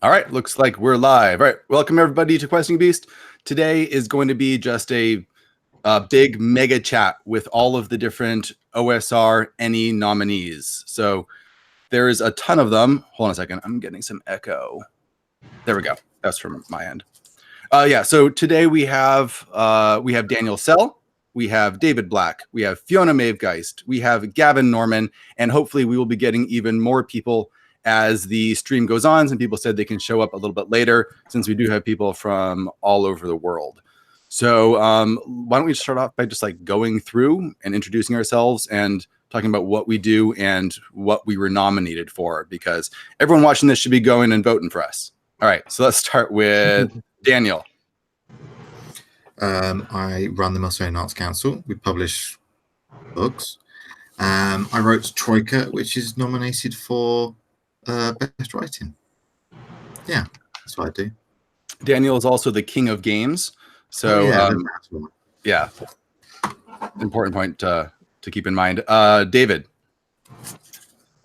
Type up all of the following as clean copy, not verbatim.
All right, looks like we're live. All right, welcome everybody to Questing Beast. Today is going to be just a big mega chat with all of the different OSR Ennie nominees. So there is a ton of them. Hold on a second, I'm getting some echo. There we go. That's from my end. Yeah. So today we have Daniel Sell, we have David Black, we have Fiona Geist, we have Gavin Norman, and hopefully we will be getting even more people as the stream goes on. Some people said they can show up a little bit later since we do have people from all over the world. So why don't we start off by just like going through and introducing ourselves and talking about what we do and what we were nominated for, because everyone watching this should be going and voting for us. All right, so let's start with Daniel. I run the Australian Arts Council. We publish books. I wrote Troika, which is nominated for Best Writing. Yeah, that's what I do. Daniel is also the king of games. So, yeah, important point to keep in mind. David.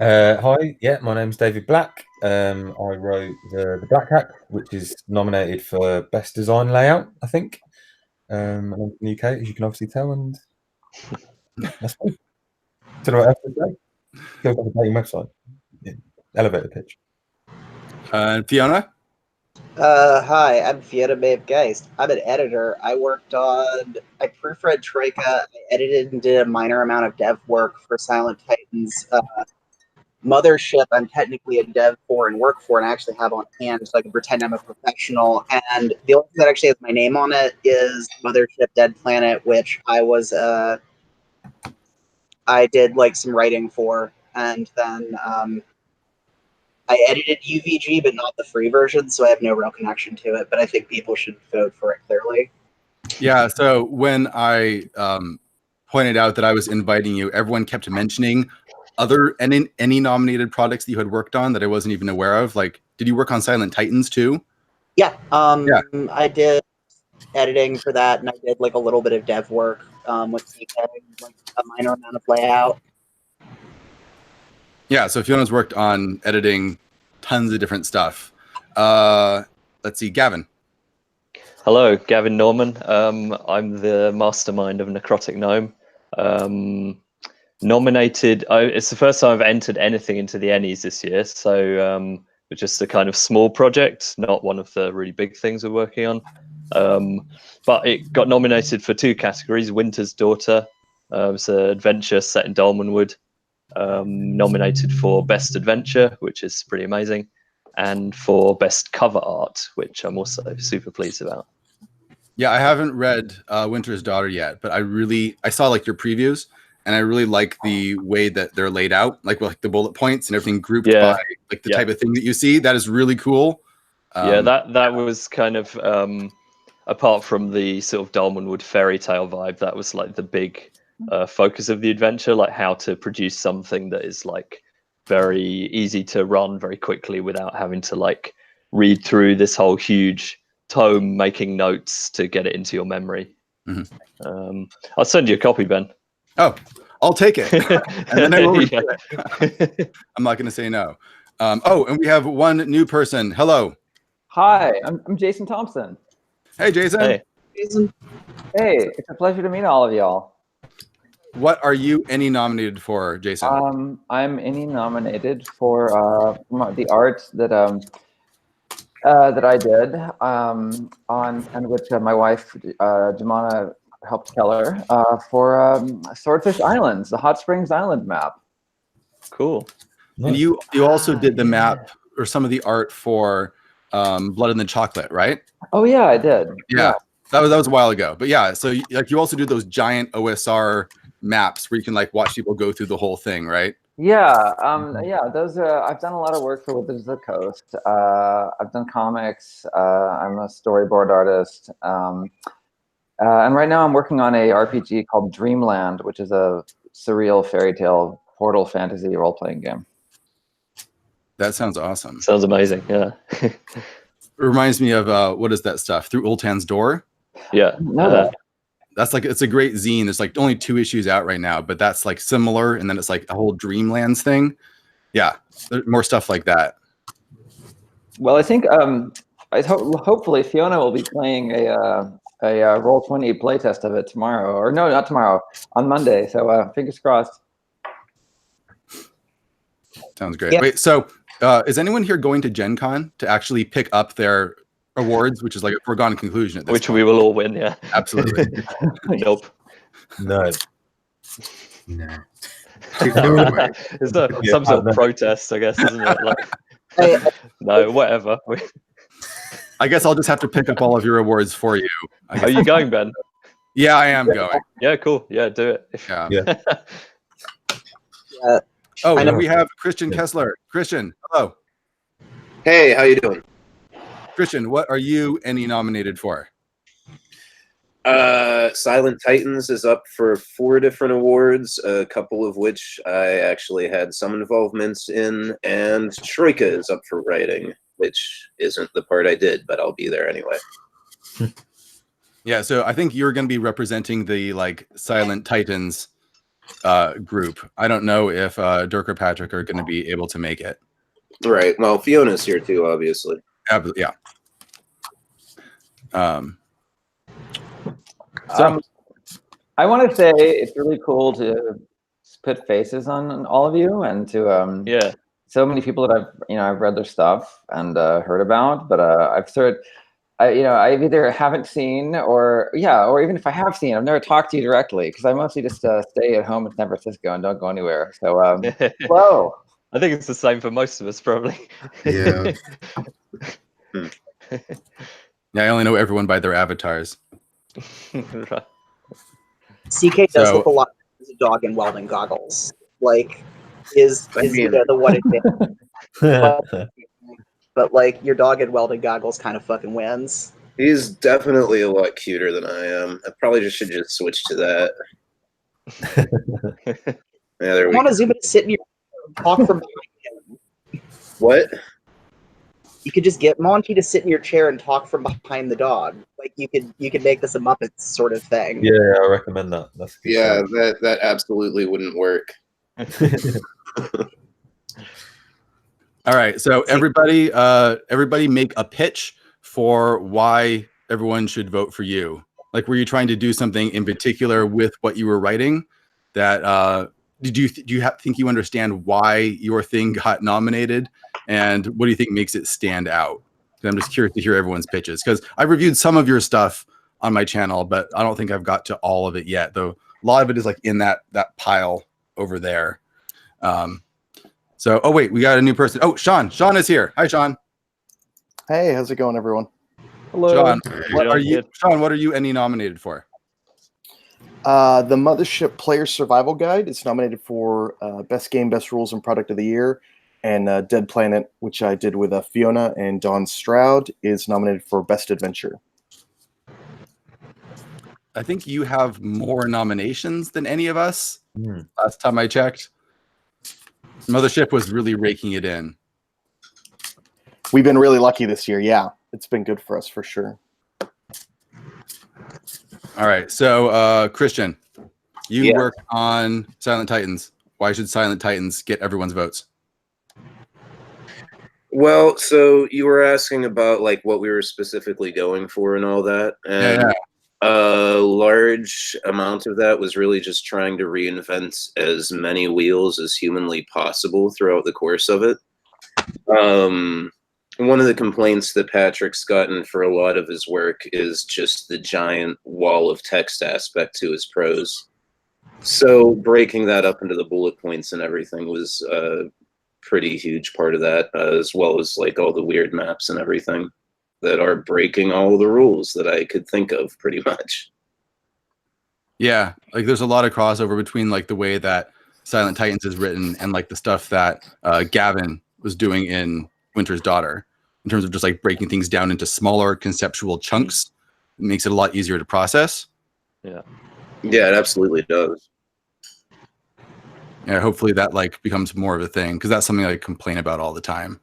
Hi, yeah, my name's David Black. I wrote the Black Hack, which is nominated for Best Design Layout, I think. I'm in the UK, as you can obviously tell, and that's fine. Don't know what else to say. Feels like a dating website. Yeah. Elevator pitch. Fiona? Hi, I'm Fiona Geist. I'm an editor. I proofread Troika. I edited and did a minor amount of dev work for Silent Titans. Mothership, I'm technically a dev for and work for, and I actually have on hand so I can pretend I'm a professional. And the only thing that actually has my name on it is Mothership Dead Planet, which I did like some writing for, and then I edited UVG, but not the free version, so I have no real connection to it. But I think people should vote for it clearly. Yeah. So when I pointed out that I was inviting you, everyone kept mentioning other any nominated products that you had worked on that I wasn't even aware of. Like, did you work on Silent Titans too? Yeah. I did editing for that, and I did like a little bit of dev work with CK, like a minor amount of layout. Yeah, so Fiona's worked on editing tons of different stuff. Let's see, Gavin. Hello, Gavin Norman. I'm the mastermind of Necrotic Gnome. Nominated, it's the first time I've entered anything into the Ennies this year, so it's just a kind of small project, not one of the really big things we're working on. But it got nominated for 2 categories: Winter's Daughter, it's an adventure set in Dolmenwood, nominated for Best Adventure, which is pretty amazing, and for Best Cover Art, which I'm also super pleased about. Yeah, I haven't read Winter's Daughter yet, but I saw like your previews, and I really like the way that they're laid out, like with like, the bullet points and everything grouped by like the type of thing that you see. That is really cool. Yeah, that was kind of apart from the sort of Dolmenwood fairy tale vibe, that was like the big focus of the adventure, like how to produce something that is like very easy to run very quickly without having to like read through this whole huge tome making notes to get it into your memory. Mm-hmm. I'll send you a copy, Ben. Oh, I'll take it. And then I will read it. I'm not going to say no. Oh, and we have one new person. Hello. Hi, I'm Jason Thompson. Hey, Jason. Hey. Jason. Hey, it's a pleasure to meet all of y'all. What are you Ennie nominated for, Jason? I'm Ennie nominated for the art that I did and which my wife Jemana helped color for Swordfish Islands, the Hot Springs Island map. Cool. And you also did the map or some of the art for Blood in the Chocolate, right? Oh yeah, I did. Yeah. That was a while ago. But yeah, so like you also do those giant OSR maps where you can like watch people go through the whole thing, right? Yeah, those I've done a lot of work for Wizards of the Coast. I've done comics. I'm a storyboard artist. And right now I'm working on a RPG called Dreamland, which is a surreal fairy tale portal fantasy role-playing game. That sounds awesome. Sounds amazing, yeah. It reminds me of what is that stuff? Through Ultan's Door? Yeah. That's like, it's a great zine. There's like only 2 issues out right now, but that's like similar. And then it's like a whole Dreamlands thing. Yeah, there's more stuff like that. Well, I think hopefully Fiona will be playing a Roll20 playtest of it tomorrow, or no, not tomorrow, on Monday. So fingers crossed. Sounds great. Yeah. Wait, so is anyone here going to Gen Con to actually pick up their awards, which is like a foregone conclusion at this Which point? we will all win, yeah. Absolutely. Nope. No. No. Too far away. It's some sort of protest, I guess, isn't it? Like, no, whatever. I guess I'll just have to pick up all of your awards for you. Are you going, Ben? Yeah, I am going. Yeah, cool. Yeah, do it. Yeah. Oh, and we have Christian Kessler. Christian, hello. Hey, how you doing? Christian, what are you Ennie nominated for? Silent Titans is up for 4 different awards, a couple of which I actually had some involvements in, and Troika is up for writing, which isn't the part I did, but I'll be there anyway. Yeah, so I think you're going to be representing the Silent Titans group. I don't know if Dirk or Patrick are going to be able to make it. Right. Well, Fiona's here too, obviously. Yeah. I want to say it's really cool to put faces on all of you, and to Yeah. so many people that I've read their stuff and heard about, but I've I either haven't seen or even if I have seen, I've never talked to you directly because I mostly just stay at home in San Francisco and don't go anywhere. So hello. I think it's the same for most of us, probably. Yeah. Yeah, I only know everyone by their avatars. Right. CK does So- look a lot as a dog in welding goggles. Like, is the one advantage? But your dog in welding goggles kind of fucking wins. He's definitely a lot cuter than I am. I probably should just switch to that. Yeah, there I we want go. to zoom in and sit in your talk from behind him. What? You could just get Monty to sit in your chair and talk from behind the dog. Like you could make this a Muppets sort of thing. Yeah, I recommend that. That's a good Yeah, shout. that absolutely wouldn't work. All right, so everybody make a pitch for why everyone should vote for you. Like, were you trying to do something in particular with what you were writing? That do you think you understand why your thing got nominated, and what do you think makes it stand out? I'm just curious to hear everyone's pitches because I've reviewed some of your stuff on my channel, but I don't think I've got to all of it yet. Though a lot of it is like in that pile over there. So, oh wait, we got a new person. Oh, Sean. Sean is here. Hi, Sean. Hey, how's it going, everyone? Hello. Sean, Hey, what Sean, are you? good. Sean, what are you Ennie nominated for? The Mothership Player Survival Guide is nominated for Best Game, Best Rules, and Product of the Year. And Dead Planet, which I did with Fiona and Dawn Stroud, is nominated for Best Adventure. I think you have more nominations than any of us. Hmm. Last time I checked, Mothership was really raking it in. We've been really lucky this year. Yeah, it's been good for us for sure. All right, so Christian, you Yeah. work on Silent Titans. Why should Silent Titans get everyone's votes? Well, so you were asking about what we were specifically going for and all that, and Yeah. a large amount of that was really just trying to reinvent as many wheels as humanly possible throughout the course of it. One of the complaints that Patrick's gotten for a lot of his work is just the giant wall of text aspect to his prose. So breaking that up into the bullet points and everything was pretty huge part of that, as well as all the weird maps and everything that are breaking all the rules that I could think of pretty much. Yeah, there's a lot of crossover between the way that Silent Titans is written and the stuff that Gavin was doing in Winter's Daughter, in terms of just breaking things down into smaller conceptual chunks. It makes it a lot easier to process. Yeah, it absolutely does. Yeah, hopefully that becomes more of a thing, because that's something I complain about all the time.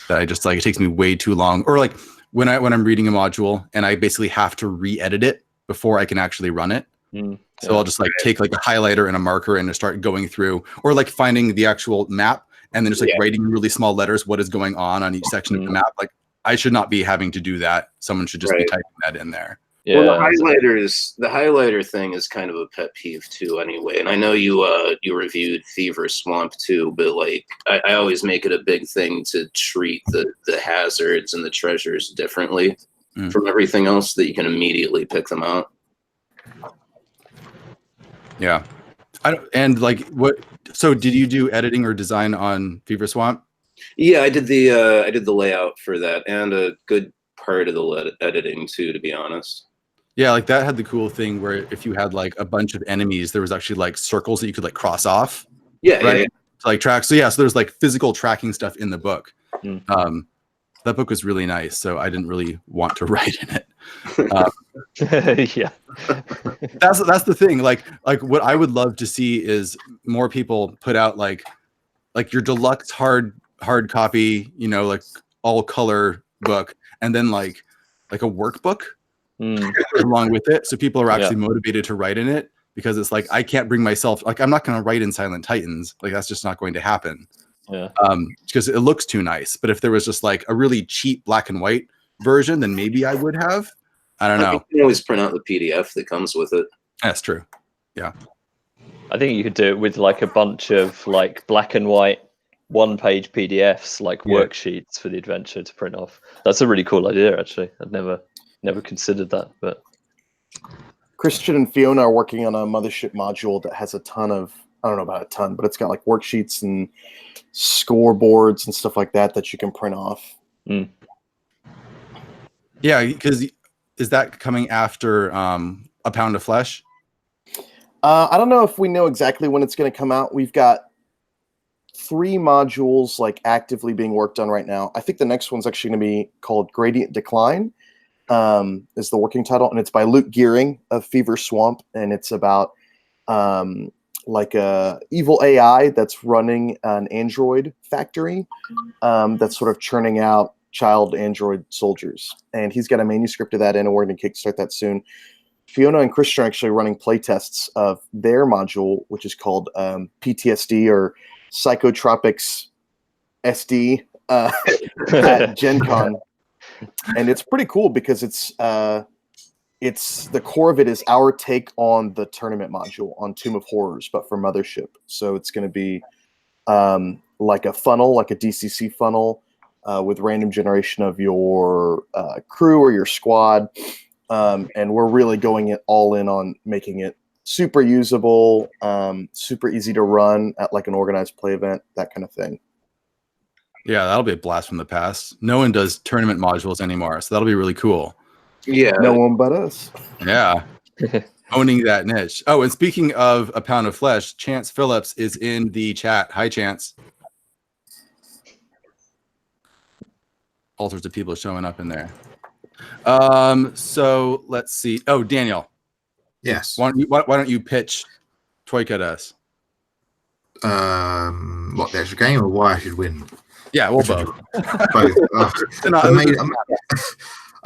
That I just it takes me way too long, or when I'm reading a module and I basically have to re-edit it before I can actually run it. So I'll just take a highlighter and a marker and just start going through, or finding the actual map and then just writing in really small letters what is going on each section of the map. I should not be having to do that. Someone should just be Right. typing that in there. Yeah, Well, the highlighter thing is kind of a pet peeve too, anyway. And I know you reviewed Fever Swamp too, but like I always make it a big thing to treat the hazards and the treasures differently from everything else, that you can immediately pick them out. Yeah. And like what? So did you do editing or design on Fever Swamp? Yeah, I did the layout for that and a good part of the editing too, to be honest. Yeah, like that had the cool thing where if you had like a bunch of enemies, there was actually like circles that you could like cross off. Yeah, right. yeah. To like track. So yeah, so there's like physical tracking stuff in the book. Mm. That book was really nice, so I didn't really want to write in it. Yeah. That's the thing. Like what I would love to see is more people put out like your deluxe hard copy, you know, like all color book, and then like a workbook along with it, so people are actually motivated to write in it, because it's like I can't bring myself, like I'm not going to write in Silent Titans, like that's just not going to happen. Yeah. Because it looks too nice. But if there was just like a really cheap black and white version, then maybe I would have. I don't know. You can always print out the PDF that comes with it. That's true. Yeah. I think you could do it with like a bunch of like black and white one-page PDFs, like worksheets for the adventure to print off. That's a really cool idea, actually. I'd never considered that, but Christian and Fiona are working on a Mothership module that has a ton of, I don't know about a ton, but it's got like worksheets and scoreboards and stuff like that you can print off. Yeah, because is that coming after A Pound of Flesh? I don't know if we know exactly when it's going to come out. We've got 3 modules like actively being worked on right now. I think the next one's actually going to be called Gradient Decline, is the working title, and it's by Luke Gearing of Fever Swamp, and it's about like a evil AI that's running an android factory that's sort of churning out child android soldiers, and he's got a manuscript of that in, and we're going to kickstart that soon. Fiona and Christian are actually running playtests of their module, which is called PTSD or Psychotropics SD at Gen Con. And it's pretty cool because it's the core of it is our take on the tournament module on Tomb of Horrors, but for Mothership. So it's going to be like a funnel, like a DCC funnel with random generation of your crew or your squad. And we're really going it all in on making it super usable, super easy to run at like an organized play event, that kind of thing. Yeah, that'll be a blast from the past. No one does tournament modules anymore, so that'll be really cool. Yeah. No one but us. Yeah. Owning that niche. Oh, and speaking of A Pound of Flesh, Chance Phillips is in the chat. Hi, Chance. All sorts of people showing up in there. So let's see. Oh, Daniel. Yes. Why don't you pitch Troika to us? What, the actual game, or why I should win? Yeah, well, both. Both. Oh, No, I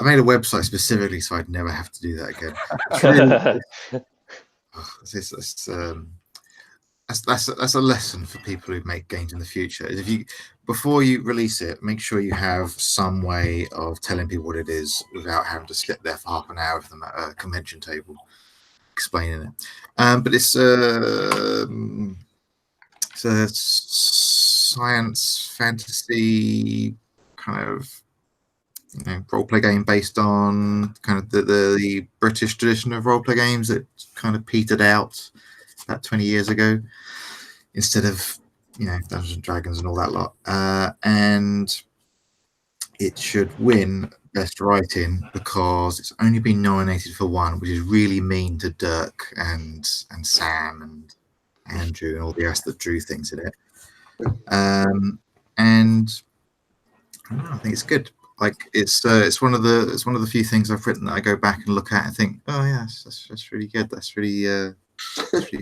made a website specifically so I'd never have to do that again. It's really, that's a lesson for people who make games in the future. If you, before you release it, make sure you have some way of telling people what it is without having to sit there for half an hour with them at a convention table explaining it. But it's a science fantasy kind of role-play game based on kind of the British tradition of role-play games that kind of petered out about 20 years ago, instead of Dungeons and Dragons and all that lot. And it should win Best Writing because it's only been nominated for one, which is really mean to Dirk and Sam and Andrew and all the rest that drew things in it. And I don't know, I think it's good. Like it's one of the few things I've written that I go back and look at and think, oh yeah, that's really good. That's really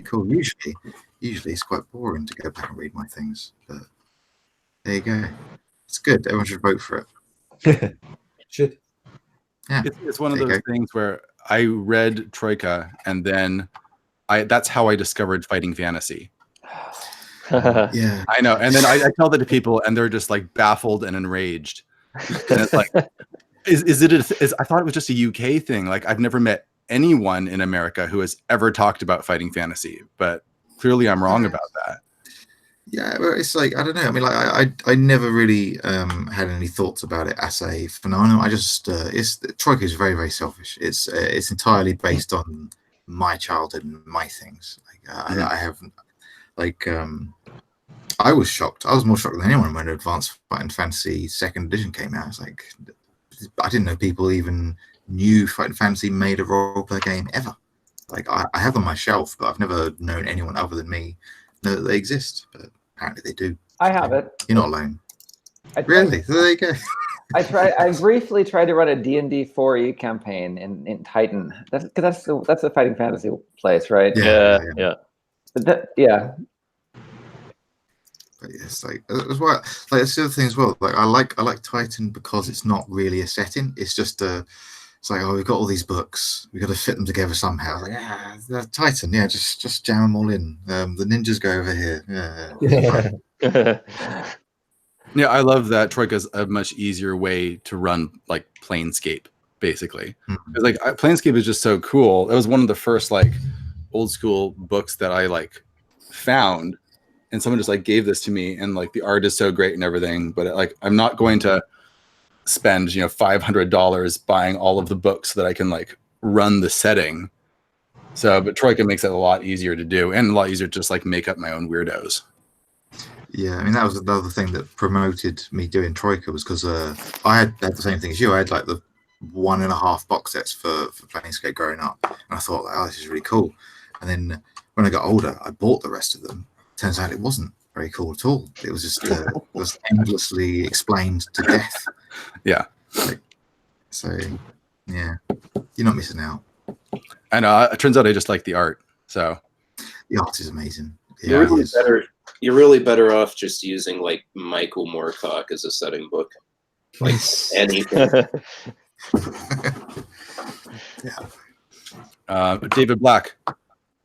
cool. Usually it's quite boring to go back and read my things, but there you go. It's good. Everyone should vote for it. Should. Yeah, it's one of those things where I read Troika and then that's how I discovered Fighting Fantasy. Yeah, I know. And then I tell that to people and they're just like baffled and enraged. And it's like, I thought it was just a UK thing. Like, I've never met anyone in America who has ever talked about fighting fantasy, but clearly I'm wrong about that. Yeah, well, it's like, I don't know. I mean, like, I never really had any thoughts about it as a phenomenon. I just Troika is very, very selfish. It's entirely based on my childhood and my things. Like I haven't, like, I was shocked. I was more shocked than anyone when Advanced Fighting Fantasy 2nd edition came out. It's like, I didn't know people even knew Fighting Fantasy made a role-play game ever. Like, I have them on my shelf, but I've never known anyone other than me know that they exist. But apparently they do. I have it. You're not alone. Really? So there you go. I briefly tried to run a D&D 4e campaign in Titan. That's the fighting fantasy place, right? Yeah. Yeah. But it's like, that's why, like, it's the other thing as well. Like, I like Titan because it's not really a setting. It's just it's like, oh, we've got all these books, we've got to fit them together somehow. Like, Titan, just jam them all in. The ninjas go over here. Yeah, I love that Troika's a much easier way to run, like, Planescape, basically. Because like Planescape is just so cool. It was one of the first like old school books that I like found, and someone just like gave this to me, and like the art is so great and everything, but like I'm not going to spend $500 buying all of the books so that I can like run the setting. So, but Troika makes it a lot easier to do, and a lot easier to just like make up my own weirdos. Yeah, I mean, that was another thing that promoted me doing Troika, was because I had the same thing as you. I had like the 1.5 box sets for Planescape growing up, and I thought, like, oh, this is really cool. And then when I got older, I bought the rest of them. Turns out it wasn't very cool at all. It was just was endlessly explained to death. Yeah. So, yeah, you're not missing out. I know. It turns out I just like the art. So the art is amazing. You're really better off just using like Michael Moorcock as a setting book. Like anything. David Black,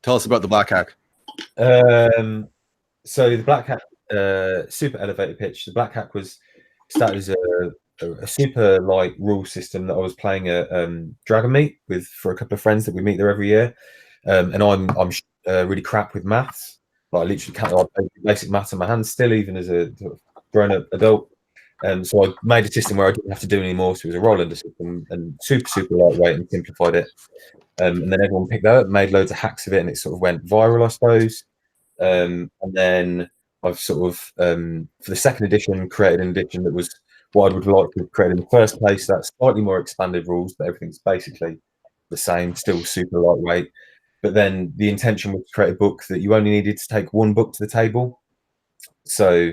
tell us about the Black Hack. So the Black Hack, super elevated pitch. The Black Hack was started as a super light rule system that I was playing at Dragon Meet with for a couple of friends that we meet there every year. And I'm really crap with maths. Like, I literally can't like basic maths on my hands still, even as a grown-up adult. So I made a system where I didn't have to do any more. So it was a roll-under system and super lightweight, and simplified it. And then everyone picked that up, made loads of hacks of it, and it sort of went viral, I suppose. And then I've sort of, for the second edition, created an edition that was what I would like to have created in the first place. That's slightly more expanded rules, but everything's basically the same, still super lightweight. But then the intention was to create a book that you only needed to take one book to the table. So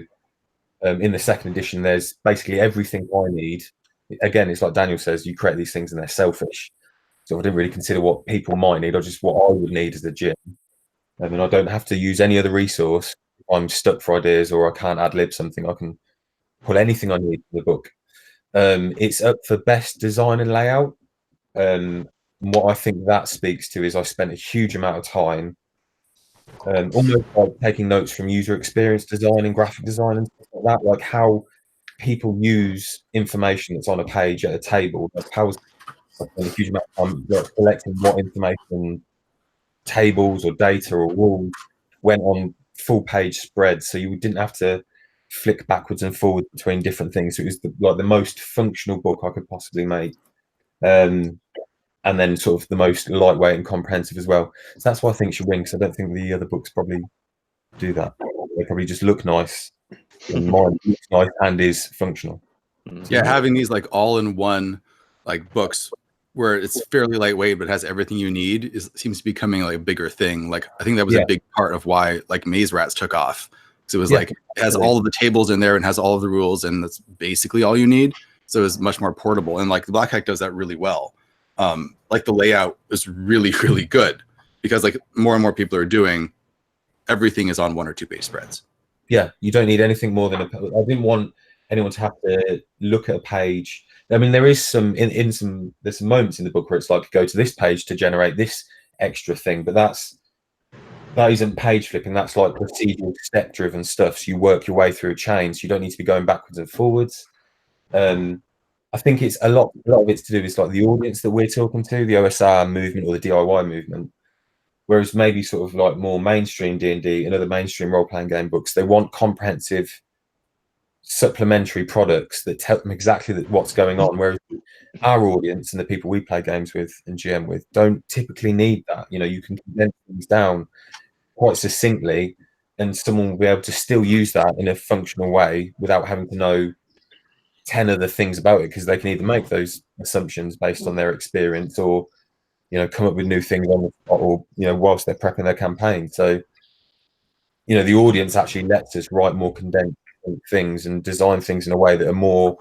in the second edition, there's basically everything I need. Again, it's like Daniel says, you create these things and they're selfish. So I didn't really consider what people might need, or just what I would need as a gym. I mean, I don't have to use any other resource. If I'm stuck for ideas or I can't ad-lib something, I can pull anything I need from the book. It's up for best design and layout. What I think that speaks to is I spent a huge amount of time almost like taking notes from user experience design and graphic design and stuff like that, like how people use information that's on a page at a table. Like how I spent a huge amount of time collecting what information, tables or data or rules, went on full page spreads, so you didn't have to flick backwards and forwards between different things. So it was the most functional book I could possibly make. And then sort of the most lightweight and comprehensive as well. So that's why I think she wins. I don't think the other books probably do that. They probably just look nice. And mine looks nice and is functional. Yeah, having these like all-in-one like books where it's fairly lightweight but has everything you need seems to be becoming like a bigger thing. Like I think that was a big part of why like Maze Rats took off. So it was like it has all of the tables in there and has all of the rules, and that's basically all you need. So it's much more portable, and like the Black Hack does that really well. Like the layout is really good because like more and more people are doing everything is on 1 or 2 page spreads. Yeah, you don't need anything more than I didn't want anyone to have to look at a page. I mean, there is some there's some moments in the book where it's like go to this page to generate this extra thing, but that isn't page flipping. That's like procedural step driven stuff. So you work your way through a chain, so you don't need to be going backwards and forwards. I think it's a lot of it's to do with like the audience that we're talking to, the OSR movement or the DIY movement. Whereas maybe sort of like more mainstream D&D and other mainstream role-playing game books, they want comprehensive supplementary products that tell them exactly what's going on. Whereas our audience and the people we play games with and GM with don't typically need that. You know, you can condense things down quite succinctly, and someone will be able to still use that in a functional way without having to know 10 other things about it, because they can either make those assumptions based on their experience or, you know, come up with new things on the spot, or, you know, whilst they're prepping their campaign. So, you know, the audience actually lets us write more condensed things and design things in a way that are more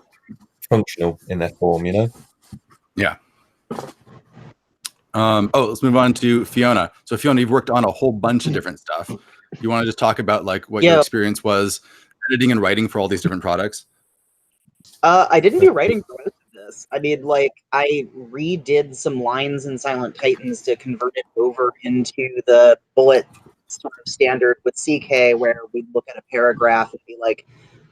functional in their form, you know? Yeah. Let's move on to Fiona. So Fiona, you've worked on a whole bunch of different stuff. You want to just talk about like what your experience was editing and writing for all these different products? I didn't do writing for most of this. I mean, like, I redid some lines in Silent Titans to convert it over into the bullet sort of standard with CK, where we'd look at a paragraph and be like,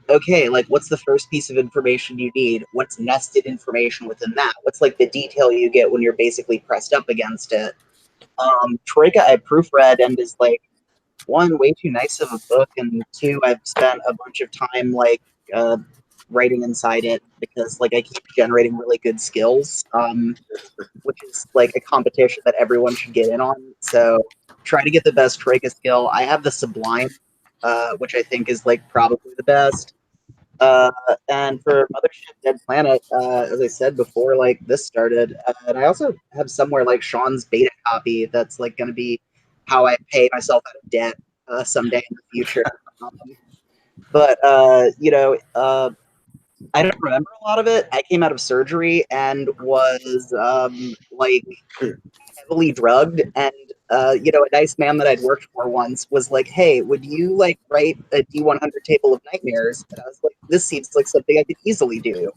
okay, like, what's the first piece of information you need? What's nested information within that? What's, like, the detail you get when you're basically pressed up against it? Troika, I proofread and is, like, one, way too nice of a book, and two, I've spent a bunch of time, like, writing inside it because, like, I keep generating really good skills, which is, like, a competition that everyone should get in on. So try to get the best Troika skill. I have the Sublime, which I think is, like, probably the best. And for Mothership Dead Planet, as I said before, like, this started, and I also have somewhere, like, Sean's beta copy that's, like, going to be how I pay myself out of debt someday in the future. But you know, I don't remember a lot of it. I came out of surgery and was like heavily drugged, and you know, a nice man that I'd worked for once was like, "Hey, would you like write a D100 table of nightmares?" And I was like, "This seems like something I could easily do."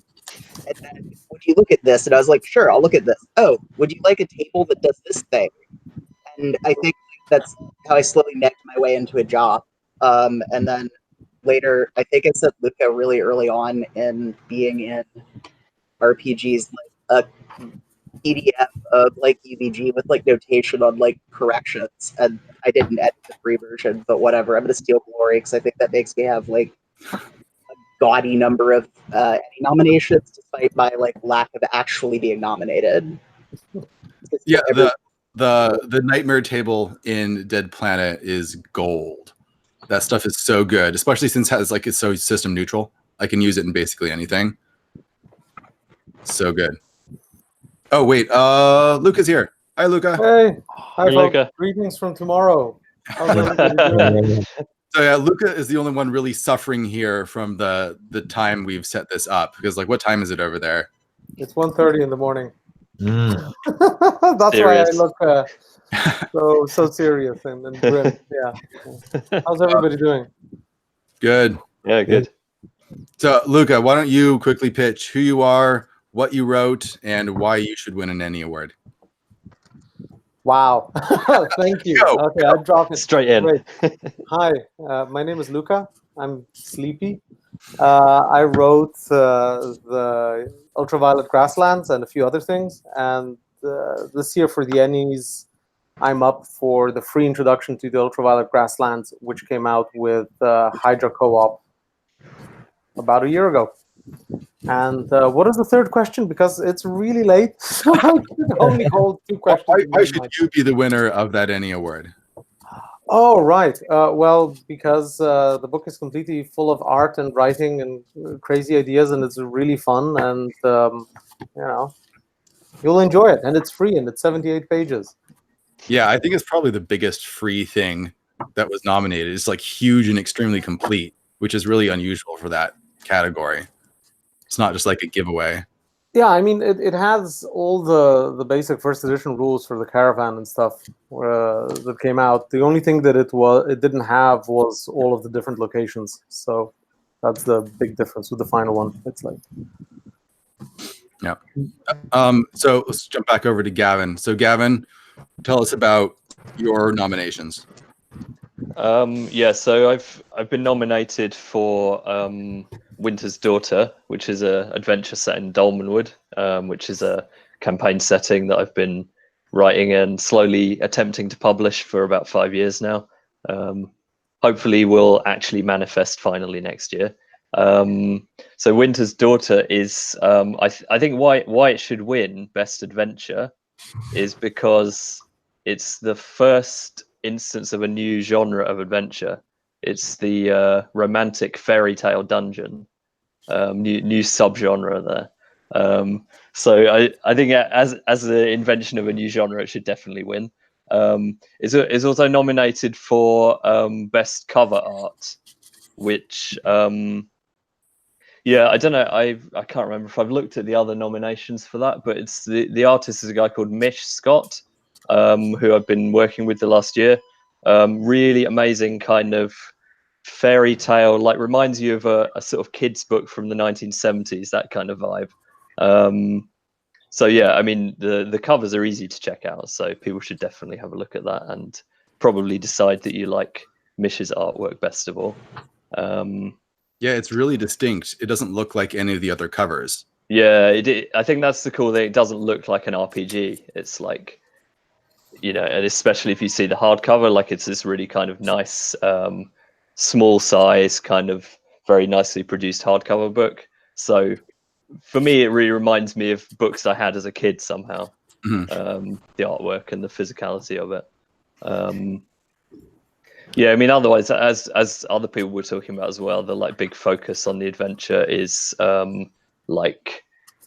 And then, "Would you look at this?" And I was like, "Sure, I'll look at this." "Oh, would you like a table that does this thing?" And I think that's how I slowly necked my way into a job. And then later, I think I said Luka really early on in being in RPGs, like a PDF of like UBG with like notation on like corrections, and I didn't edit the free version, but whatever. I'm gonna steal glory because I think that makes me have like a gaudy number of Emmy nominations, despite my like lack of actually being nominated. Yeah, the nightmare table in Dead Planet is gold. That stuff is so good, especially since it's so system neutral. I can use it in basically anything. So good. Oh wait, Luca's here. Hi, Luca. Hey, hi, Luca. Greetings from tomorrow. How's everybody doing? So yeah, Luca is the only one really suffering here from the time we've set this up, because like, what time is it over there? It's 1:30 in the morning. Mm. That's Serious. why I look so serious and grim. Yeah. How's everybody doing? Good. Yeah, good. So Luca, why don't you quickly pitch who you are, what you wrote, and why you should win an Ennie Award? Wow. Thank you. Go. Okay, I dropped it Straight in. Great. Hi, my name is Luca. I'm sleepy. I wrote the Ultraviolet Grasslands and a few other things. And this year for the Ennies, I'm up for the free introduction to the Ultraviolet Grasslands, which came out with Hydra Co-op about a year ago. And what is the third question? Because it's really late, so I could only hold two questions. Why should you be the winner of that Ennie Award? Oh, right. Well, because the book is completely full of art and writing and crazy ideas, and it's really fun, and you know, you'll enjoy it, and it's free, and it's 78 pages. Yeah, I think it's probably the biggest free thing that was nominated. It's like huge and extremely complete, which is really unusual for that category. It's not just like a giveaway. Yeah, I mean, it has all the basic first edition rules for the caravan and stuff that came out. The only thing that it didn't have was all of the different locations. So that's the big difference with the final one. It's like, yeah. So let's jump back over to Gavin. So Gavin, tell us about your nominations. Yeah, so I've been nominated for Winter's Daughter, which is a adventure set in Dolmenwood, which is a campaign setting that I've been writing and slowly attempting to publish for about 5 years now. Hopefully will actually manifest finally next year. So Winter's Daughter is, I think why it should win Best Adventure is because it's the first instance of a new genre of adventure. It's the romantic fairy tale dungeon, new subgenre there. So I think as the invention of a new genre, it should definitely win. It's also nominated for best cover art, which yeah, I don't know. I can't remember if I've looked at the other nominations for that, but it's the artist is a guy called Mish Scott, who I've been working with the last year. Really amazing kind of fairy tale, like reminds you of a sort of kids book from the 1970s, that kind of vibe. So yeah, I mean the covers are easy to check out, so people should definitely have a look at that and probably decide that you like Mish's artwork best of all. Yeah, it's really distinct. It doesn't look like any of the other covers. Yeah, I think that's the cool thing. It doesn't look like an RPG. It's like, you know, and especially if you see the hardcover, like it's this really kind of nice, small size, kind of very nicely produced hardcover book. So for me, it really reminds me of books I had as a kid somehow. Mm-hmm. The artwork and the physicality of it. Yeah, I mean, otherwise, as other people were talking about as well, the like big focus on the adventure is like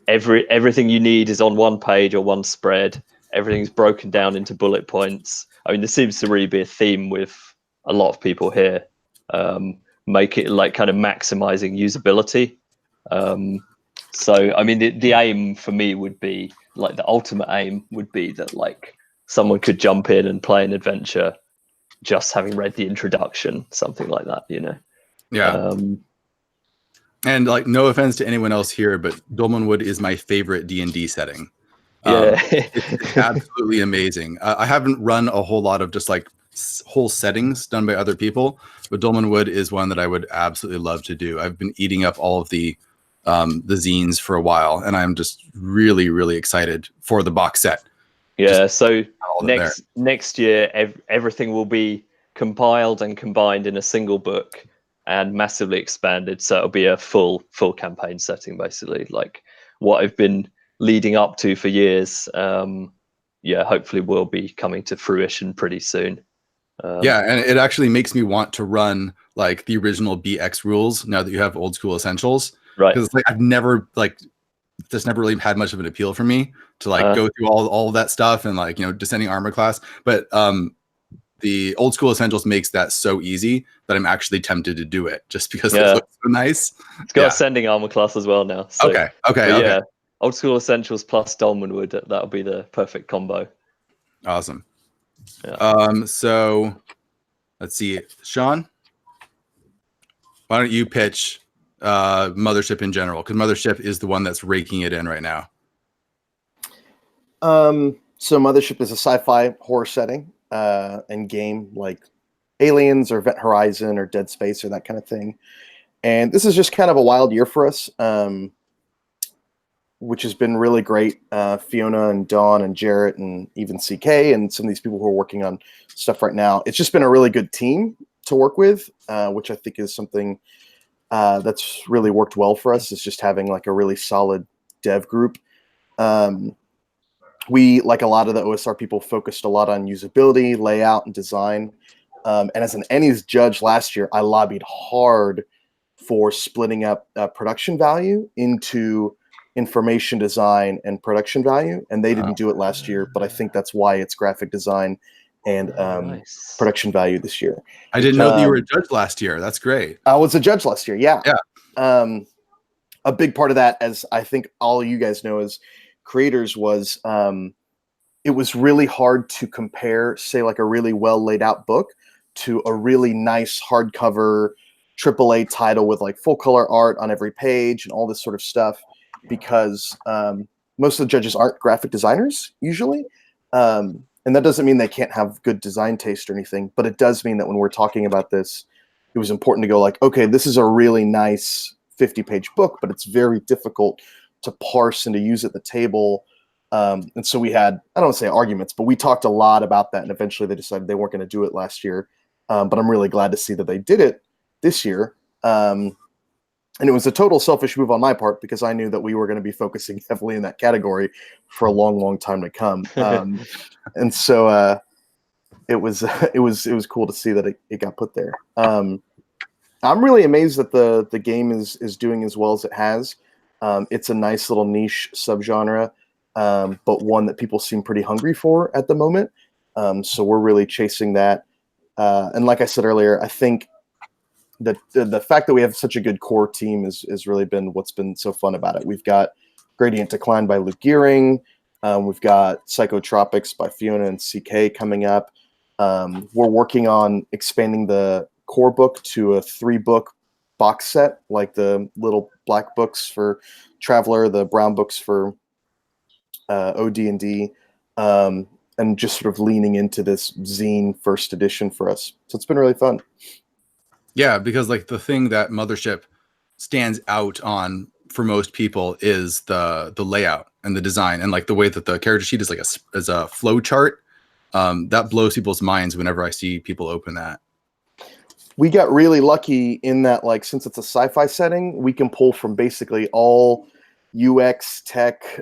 everything you need is on one page or one spread. Everything's broken down into bullet points. I mean, there seems to really be a theme with a lot of people here. Make it like kind of maximizing usability. So, I mean, the aim for me would be like the ultimate aim would be that like someone could jump in and play an adventure just having read the introduction, something like that, you know? Yeah. And like, no offense to anyone else here, but Dolmenwood is my favorite D&D setting. Yeah. It's absolutely amazing. I haven't run a whole lot of just like whole settings done by other people, but Dolmenwood is one that I would absolutely love to do. I've been eating up all of the zines for a while, and I'm just really, really excited for the box set. Yeah, so next year, everything will be compiled and combined in a single book and massively expanded. So it'll be a full campaign setting, basically, like what I've been leading up to for years. Yeah, hopefully will be coming to fruition pretty soon. Yeah, and it actually makes me want to run like the original BX rules now that you have old school essentials. Right. Because like I've never like this never really had much of an appeal for me to like go through all of that stuff and like, you know, descending armor class. But the old school essentials makes that so easy that I'm actually tempted to do it just because it looks so nice. It's got ascending armor class as well now. So, okay. Yeah, old school essentials plus Dolmenwood, that'll be the perfect combo. Awesome. Yeah. So let's see, Sean, why don't you pitch Mothership in general, because Mothership is the one that's raking it in right now. So Mothership is a sci-fi horror setting and game like Aliens or Event Horizon or Dead Space or that kind of thing. And this is just kind of a wild year for us, which has been really great. Fiona and Dawn and Jarrett and even CK and some of these people who are working on stuff right now. It's just been a really good team to work with, which I think is something that's really worked well for us, is just having like a really solid dev group. We, like a lot of the OSR people, focused a lot on usability, layout, and design. And as an Ennie's judge last year, I lobbied hard for splitting up production value into information design and production value. And they didn't do it last year, but I think that's why it's graphic design and production value this year. I didn't know that you were a judge last year. That's great. I was a judge last year. Yeah. Yeah. A big part of that, as I think all you guys know as creators, was it was really hard to compare, say, like a really well laid out book to a really nice hardcover AAA title with like full color art on every page and all this sort of stuff, because most of the judges aren't graphic designers usually. And that doesn't mean they can't have good design taste or anything, but it does mean that when we're talking about this, it was important to go like, okay, this is a really nice 50-page book, but it's very difficult to parse and to use at the table. And so we had, I don't want to say arguments, but we talked a lot about that. And eventually they decided they weren't going to do it last year. But I'm really glad to see that they did it this year. And it was a total selfish move on my part because I knew that we were going to be focusing heavily in that category for a long, long time to come. And so it was cool to see that it got put there. I'm really amazed that the game is doing as well as it has. It's a nice little niche subgenre, but one that people seem pretty hungry for at the moment. So we're really chasing that. And like I said earlier, I think that the fact that we have such a good core team is really been what's been so fun about it. We've got Gradient Decline by Luke Gearing. We've got Psychotropics by Fiona and CK coming up. We're working on expanding the core book to a 3-book box set, like the little black books for Traveler, the brown books for OD&D, and just sort of leaning into this zine first edition for us. So it's been really fun. Yeah, because like the thing that Mothership stands out on for most people is the layout and the design, and like the way that the character sheet is like a flow chart. That blows people's minds whenever I see people open that. We got really lucky in that, like, since it's a sci-fi setting, we can pull from basically all UX, tech,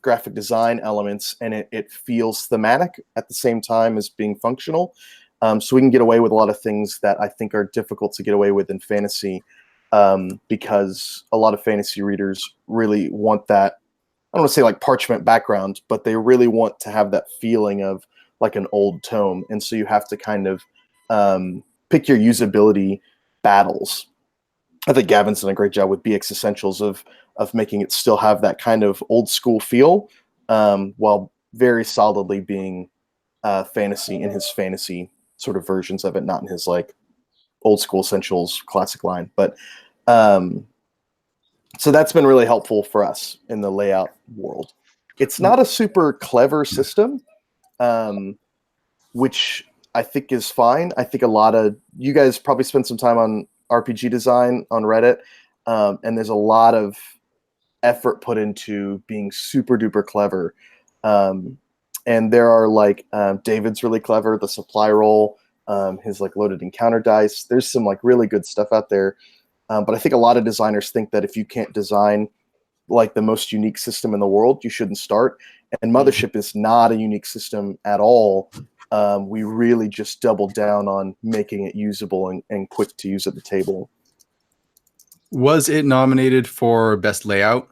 graphic design elements, and it feels thematic at the same time as being functional. So we can get away with a lot of things that I think are difficult to get away with in fantasy, because a lot of fantasy readers really want that, I don't want to say like parchment background, but they really want to have that feeling of like an old tome. And so you have to kind of pick your usability battles. I think Gavin's done a great job with BX Essentials of making it still have that kind of old school feel, while very solidly being fantasy in his fantasy sort of versions of it, not in his like old school Essentials classic line. But so that's been really helpful for us in the layout world. It's not a super clever system, which I think is fine. I think a lot of you guys probably spend some time on RPG design on Reddit, and there's a lot of effort put into being super duper clever. And there are like David's really clever, the supply roll, his like loaded encounter dice. There's some like really good stuff out there. But I think a lot of designers think that if you can't design like the most unique system in the world, you shouldn't start. And Mothership is not a unique system at all. We really just doubled down on making it usable and quick to use at the table. Was it nominated for best layout?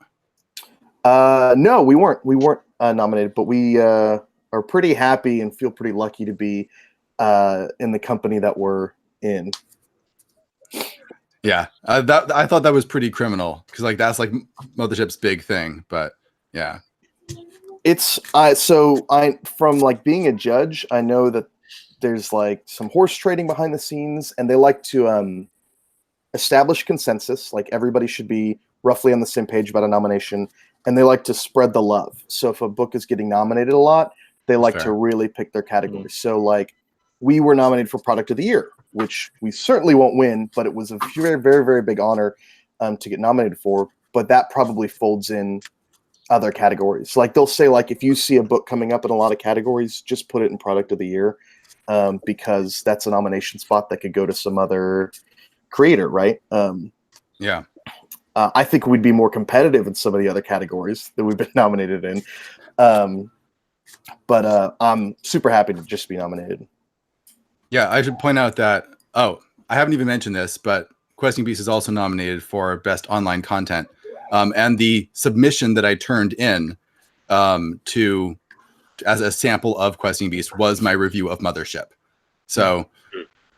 No, we weren't. We weren't nominated, but we are pretty happy and feel pretty lucky to be in the company that we're in. Yeah, I thought that was pretty criminal because like that's like Mothership's big thing. But yeah, it's from like being a judge, I know that there's like some horse trading behind the scenes, and they like to establish consensus. Like everybody should be roughly on the same page about a nomination, and they like to spread the love. So if a book is getting nominated a lot, they like to really pick their categories. So like we were nominated for Product of the Year, which we certainly won't win, but it was a very, very, very big honor to get nominated for. But that probably folds in other categories. Like they'll say, like, if you see a book coming up in a lot of categories, just put it in Product of the Year, because that's a nomination spot that could go to some other creator, right? Yeah. I think we'd be more competitive in some of the other categories that we've been nominated in. But I'm super happy to just be nominated. Yeah, I should point out that, I haven't even mentioned this, but Questing Beast is also nominated for Best Online Content. And the submission that I turned in as a sample of Questing Beast was my review of Mothership. So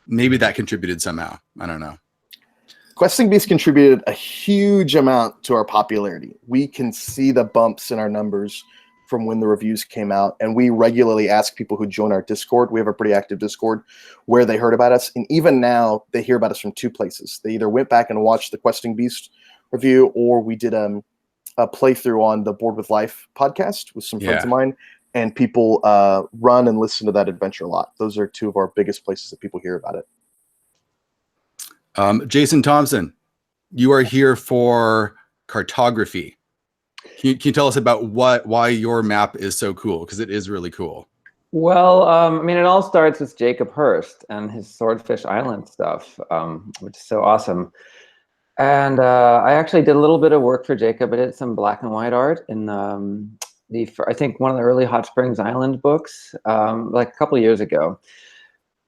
maybe that contributed somehow. I don't know. Questing Beast contributed a huge amount to our popularity. We can see the bumps in our numbers from when the reviews came out, and we regularly ask people who join our Discord, we have a pretty active Discord, where they heard about us. And even now they hear about us from two places. They either went back and watched the Questing Beast review, or we did a playthrough on the Board with Life podcast with some friends of mine, and people run and listen to that adventure a lot. Those are two of our biggest places that people hear about it. Jason Thompson, you are here for Cartography. Can you tell us about why your map is so cool? Because it is really cool. Well, I mean, it all starts with Jacob Hurst and his Swordfish Island stuff, which is so awesome. And I actually did a little bit of work for Jacob. I did some black and white art in I think one of the early Hot Springs Island books, like a couple of years ago.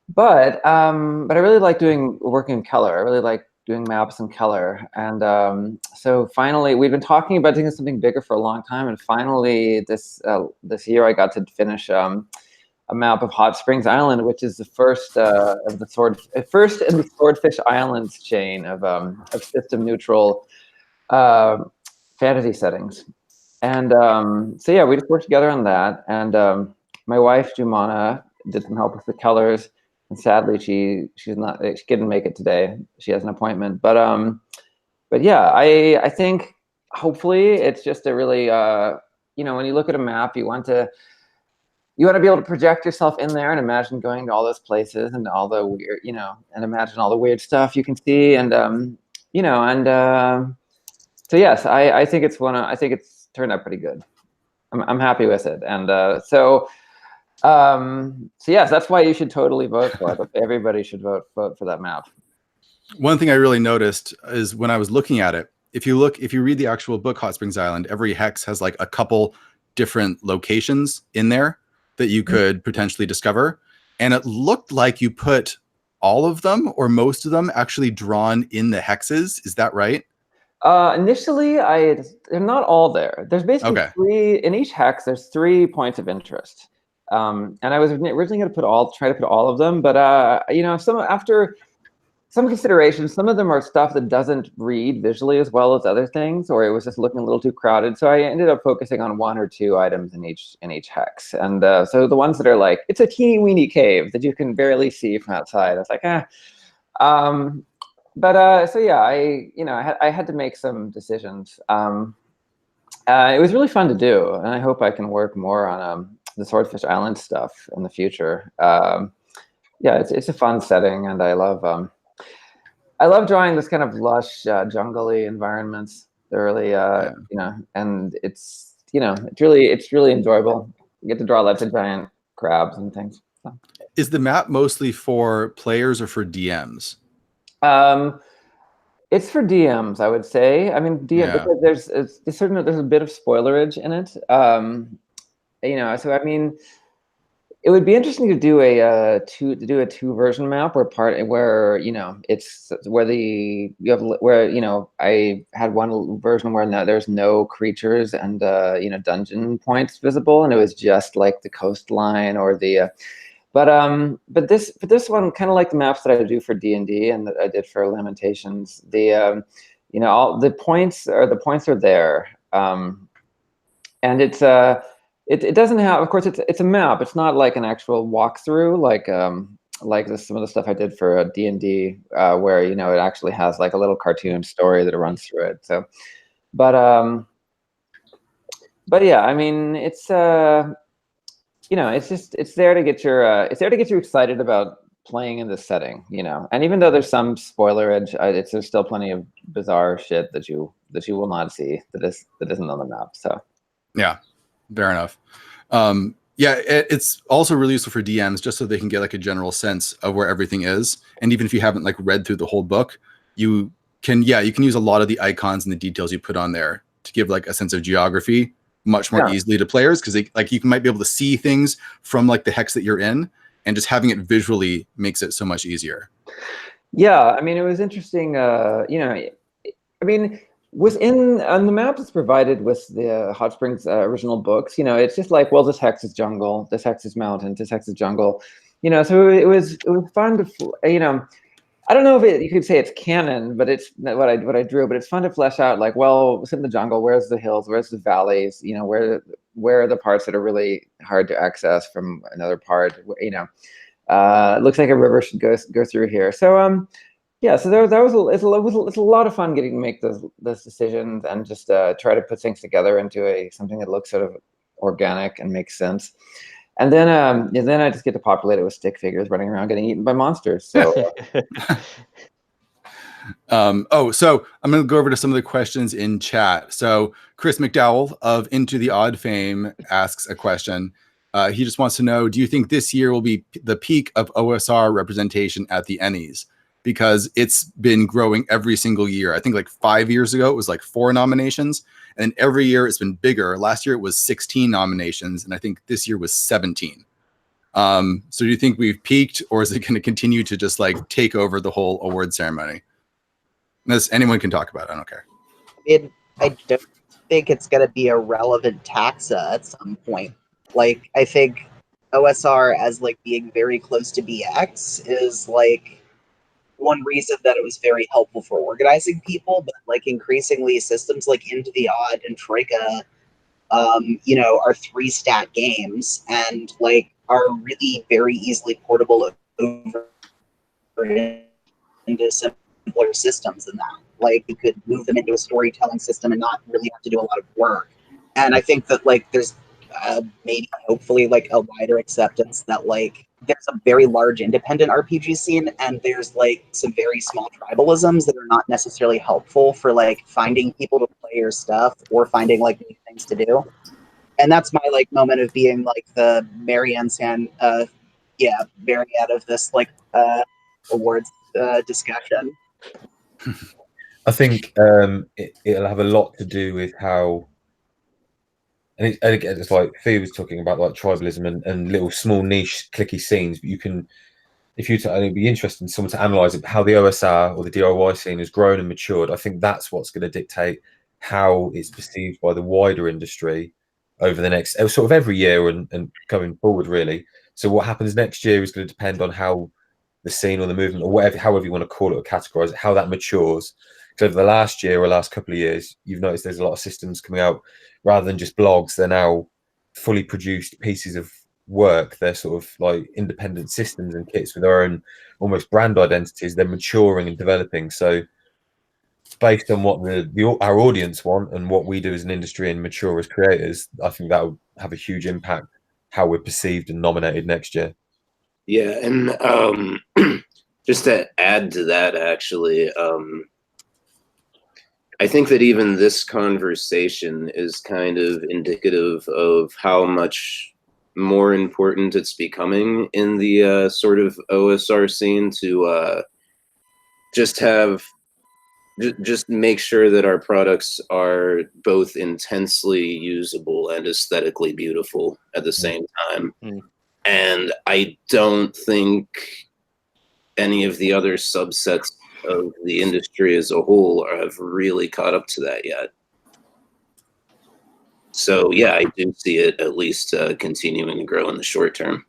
But I really like working in color. I really like doing maps in color. And so finally, we've been talking about doing something bigger for a long time. And finally, this year, I got to finish a map of Hot Springs Island, which is the first in the Swordfish Islands chain of system neutral fantasy settings. And so yeah, we just worked together on that. And my wife Jumana did some help with the colors. And sadly, she couldn't make it today. She has an appointment. But yeah, I think hopefully it's just a really when you look at a map, you want to be able to project yourself in there and imagine going to all those places and all the weird, and imagine all the weird stuff you can see. And so yes, I think it's turned out pretty good. I'm happy with it. And so yes, that's why you should totally vote for it. Everybody should vote for that map. One thing I really noticed is when I was looking at it, if you read the actual book Hot Springs Island, every hex has like a couple different locations in there that you could potentially discover. And it looked like you put all of them or most of them actually drawn in the hexes. Is that right? Initially, they're not all there. There's basically three in each hex. There's 3 points of interest. And I was originally going to try to put all of them, but after some considerations, some of them are stuff that doesn't read visually as well as other things, or it was just looking a little too crowded. So I ended up focusing on 1 or 2 items in each hex. And so the ones that are like, it's a teeny weeny cave that you can barely see from outside. I was like, so yeah, I had to make some decisions. It was really fun to do, and I hope I can work more on the Swordfish Island stuff in the future. Yeah, it's a fun setting, and I love drawing this kind of lush, jungly environments. They're really, and it's really enjoyable. You get to draw lots of giant crabs and things. So. Is the map mostly for players or for DMs? It's for DMs, I would say. I mean, because there's a bit of spoilerage in it. So I mean, it would be interesting to do a 2 version map where I had one version where there's no creatures and dungeon points visible, and it was just like the coastline or the. But this one, kind of like the maps that I do for D&D and that I did for Lamentations, all the points are there, and it's it doesn't have, of course, it's a map. It's not like an actual walkthrough like some of the stuff I did for D&D where it actually has like a little cartoon story that runs through it. So, but yeah, I mean it's. It's there to get you excited about playing in this setting, And even though there's some spoilerage, there's still plenty of bizarre shit that you will not see that isn't on the map. So, yeah, fair enough. It's also really useful for DMs just so they can get like a general sense of where everything is. And even if you haven't like read through the whole book, you can use a lot of the icons and the details you put on there to give like a sense of geography much more easily to players, because you might be able to see things from like the hex that you're in, and just having it visually makes it so much easier. Yeah, I mean, it was interesting. I mean, on the map that's provided with the Hot Springs original books, it's just like, well, this hex is jungle, this hex is mountain, this hex is jungle, So it was fun to, I don't know if you could say it's canon, but it's what I drew. But it's fun to flesh out, like, well, it's in the jungle. Where's the hills? Where's the valleys? Where are the parts that are really hard to access from another part? It looks like a river should go through here. So yeah. So it's a lot of fun getting to make those decisions and just try to put things together into something that looks sort of organic and makes sense. And then I just get to populate it with stick figures running around getting eaten by monsters. So So I'm going to go over to some of the questions in chat. So Chris McDowell of Into the Odd fame asks a question. He just wants to know, do you think this year will be the peak of OSR representation at the Ennies? Because it's been growing every single year. I think like 5 years ago, it was like 4 nominations. And every year it's been bigger. Last year it was 16 nominations. And I think this year was 17. So do you think we've peaked, or is it going to continue to just like take over the whole award ceremony? Anyone can talk about it. I don't care. I don't think it's going to be a relevant taxa at some point. Like, I think OSR as like being very close to BX is like one reason that it was very helpful for organizing people, but like increasingly systems like Into the Odd and Troika, are 3-stat games and like are really very easily portable over into simpler systems than that. Like you could move them into a storytelling system and not really have to do a lot of work. And I think that like there's maybe hopefully like a wider acceptance that like there's a very large independent RPG scene and there's like some very small tribalisms that are not necessarily helpful for like finding people to play your stuff or finding like new things to do. And that's my like moment of being like the Marianne Marianne of this like awards discussion. I think it'll have a lot to do with how, and again, it's like Fee was talking about like tribalism and little small niche clicky scenes. But you can, it'd be interesting for someone to analyze it, how the OSR or the DIY scene has grown and matured. I think that's what's going to dictate how it's perceived by the wider industry over the next sort of every year and going forward, really. So what happens next year is going to depend on how the scene or the movement or whatever, however you want to call it or categorize it, how that matures. Because over the last year or last couple of years, you've noticed there's a lot of systems coming out rather than just blogs. They're now fully produced pieces of work. They're sort of like independent systems and kits with their own almost brand identities. They're maturing and developing. So based on what our audience want and what we do as an industry and mature as creators, I think that will have a huge impact how we're perceived and nominated next year. Yeah, and just to add to that, actually, I think that even this conversation is kind of indicative of how much more important it's becoming in the sort of OSR scene to just make sure that our products are both intensely usable and aesthetically beautiful at the same time. And I don't think any of the other subsets of the industry as a whole have really caught up to that yet. So yeah, I do see it at least continuing to grow in the short term.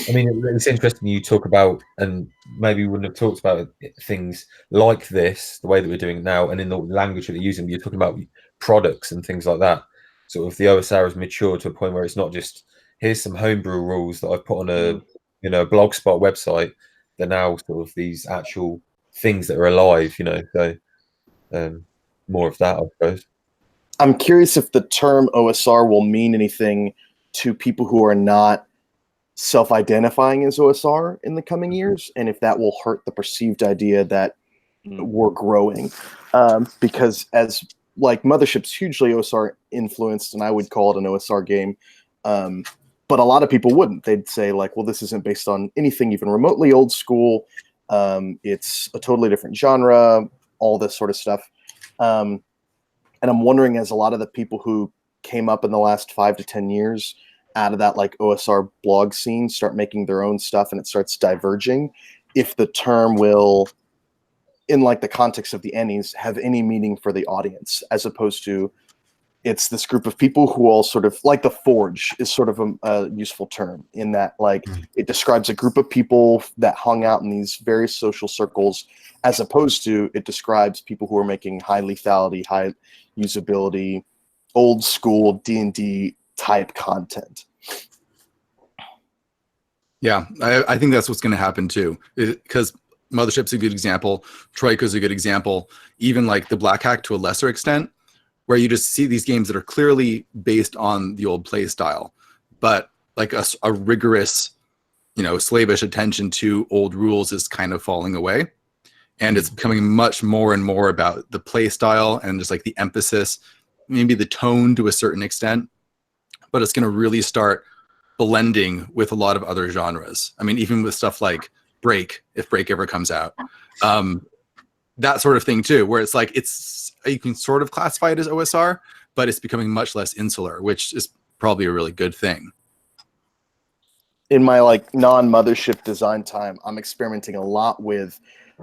I mean, it's interesting you talk about, and maybe we wouldn't have talked about things like this, the way that we're doing it now, and in the language that we're using, you're talking about products and things like that. Sort of the OSR has matured to a point where it's not just, here's some homebrew rules that I've put on a Blogspot website. They're now sort of these actual things that are alive, so more of that, I suppose. I'm curious if the term OSR will mean anything to people who are not self-identifying as OSR in the coming years, and if that will hurt the perceived idea that we're growing. Because as like Mothership's hugely OSR influenced, and I would call it an OSR game, but a lot of people wouldn't. They'd say like, well, this isn't based on anything even remotely old school. It's a totally different genre, all this sort of stuff. And I'm wondering, as a lot of the people who came up in the last 5 to 10 years out of that like OSR blog scene start making their own stuff and it starts diverging, if the term will, in like the context of the Ennies, have any meaning for the audience, as opposed to it's this group of people who all sort of like the Forge is sort of a useful term in that like it describes a group of people that hung out in these various social circles, as opposed to it describes people who are making high lethality, high usability, old school D&D type content. Yeah, I think that's what's going to happen too, because Mothership's a good example, Troika's a good example, even like the Black Hack to a lesser extent, where you just see these games that are clearly based on the old play style, but like a rigorous slavish attention to old rules is kind of falling away. And it's becoming much more and more about the play style and just like the emphasis, maybe the tone to a certain extent. But it's going to really start blending with a lot of other genres. I mean, even with stuff like Break, if Break ever comes out, that sort of thing too, where it's like you can sort of classify it as OSR, but it's becoming much less insular, which is probably a really good thing. In my like non-mothership design time, I'm experimenting a lot with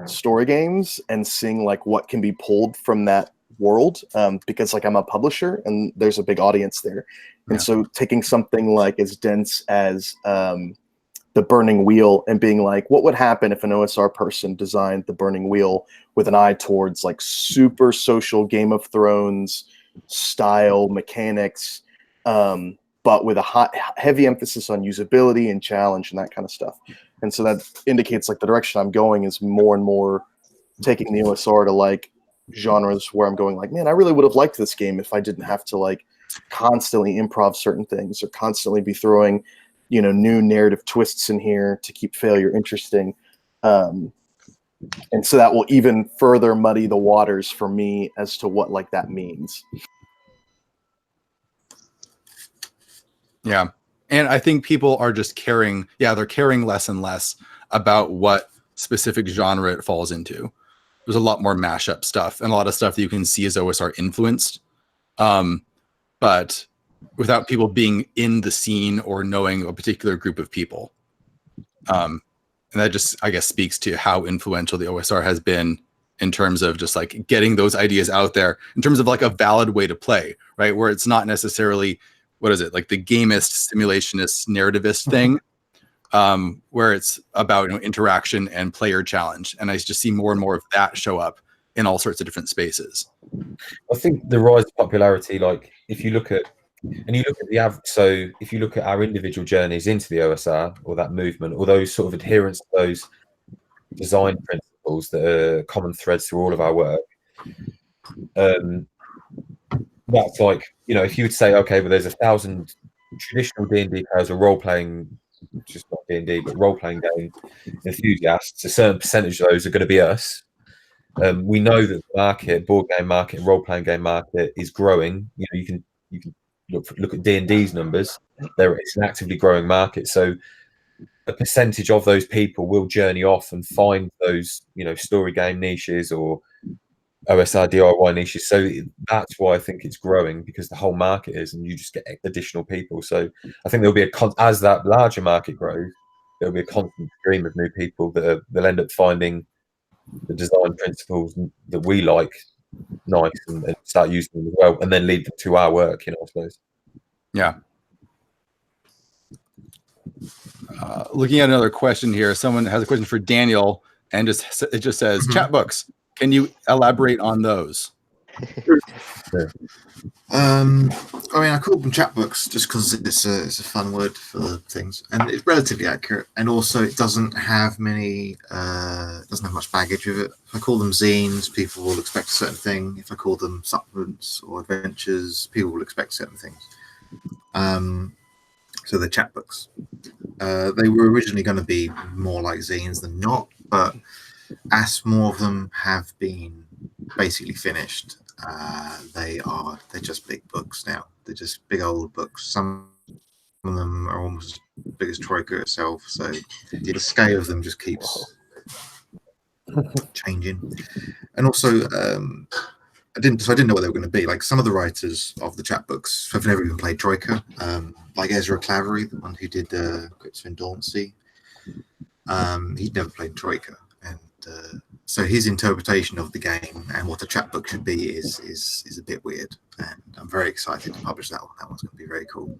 story games and seeing like what can be pulled from that world, because like I'm a publisher and there's a big audience there. And so taking something like as dense as the Burning Wheel and being like, what would happen if an OSR person designed the Burning Wheel with an eye towards like super social Game of Thrones style mechanics, but with a heavy emphasis on usability and challenge and that kind of stuff. And so that indicates like the direction I'm going is more and more taking the OSR to like genres where I'm going like, man, I really would have liked this game if I didn't have to like constantly improv certain things or constantly be throwing, new narrative twists in here to keep failure interesting. And so that will even further muddy the waters for me as to what like that means. Yeah. And I think people are just caring. Yeah, they're caring less and less about what specific genre it falls into. There's a lot more mashup stuff and a lot of stuff that you can see as OSR influenced. But without people being in the scene or knowing a particular group of people. And that just, I guess, speaks to how influential the OSR has been in terms of just like getting those ideas out there in terms of like a valid way to play, right? Where it's not necessarily, like the gamist, simulationist, narrativist thing, where it's about interaction and player challenge. And I just see more and more of that show up in all sorts of different spaces. I think the rise of popularity, like if you look at so if you look at our individual journeys into the OSR or that movement, or those sort of adherence to those design principles that are common threads through all of our work, that's like, if you would say, okay, well, there's 1,000 traditional D&D players or role-playing, just not D&D, but role-playing game enthusiasts, a certain percentage of those are going to be us. We know that the market, board game market, role-playing game market is growing. You can look at D&D's numbers. It's an actively growing market. So a percentage of those people will journey off and find those, story game niches or OSR DIY niches. So that's why I think it's growing, because the whole market is, and you just get additional people. So I think there'll be as that larger market grows, there'll be a constant stream of new people they'll end up finding the design principles that we like nice and start using them as well, and then lead them to our work, I suppose. Yeah. Looking at another question here, someone has a question for Daniel, and it just says, chat books. Can you elaborate on those? Sure. I call them chat books just because it's a fun word for the things, and it's relatively accurate, and also it doesn't have much baggage with it. If I call them zines, people will expect a certain thing. If I call them supplements or adventures, people will expect certain things. So they're chat books. They were originally going to be more like zines than not, but as more of them have been basically finished, they're just big books now. They're just big old books. Some of them are almost as big as Troika itself, so the scale of them just keeps changing. And also, I didn't know what they were going to be. Like, some of the writers of the chat books have never even played Troika, like Ezra Clavery, the one who did Crypts of Indolence. He'd never played Troika, and so his interpretation of the game and what the chat book should be is a bit weird, and I'm very excited to publish that one. That one's going to be very cool.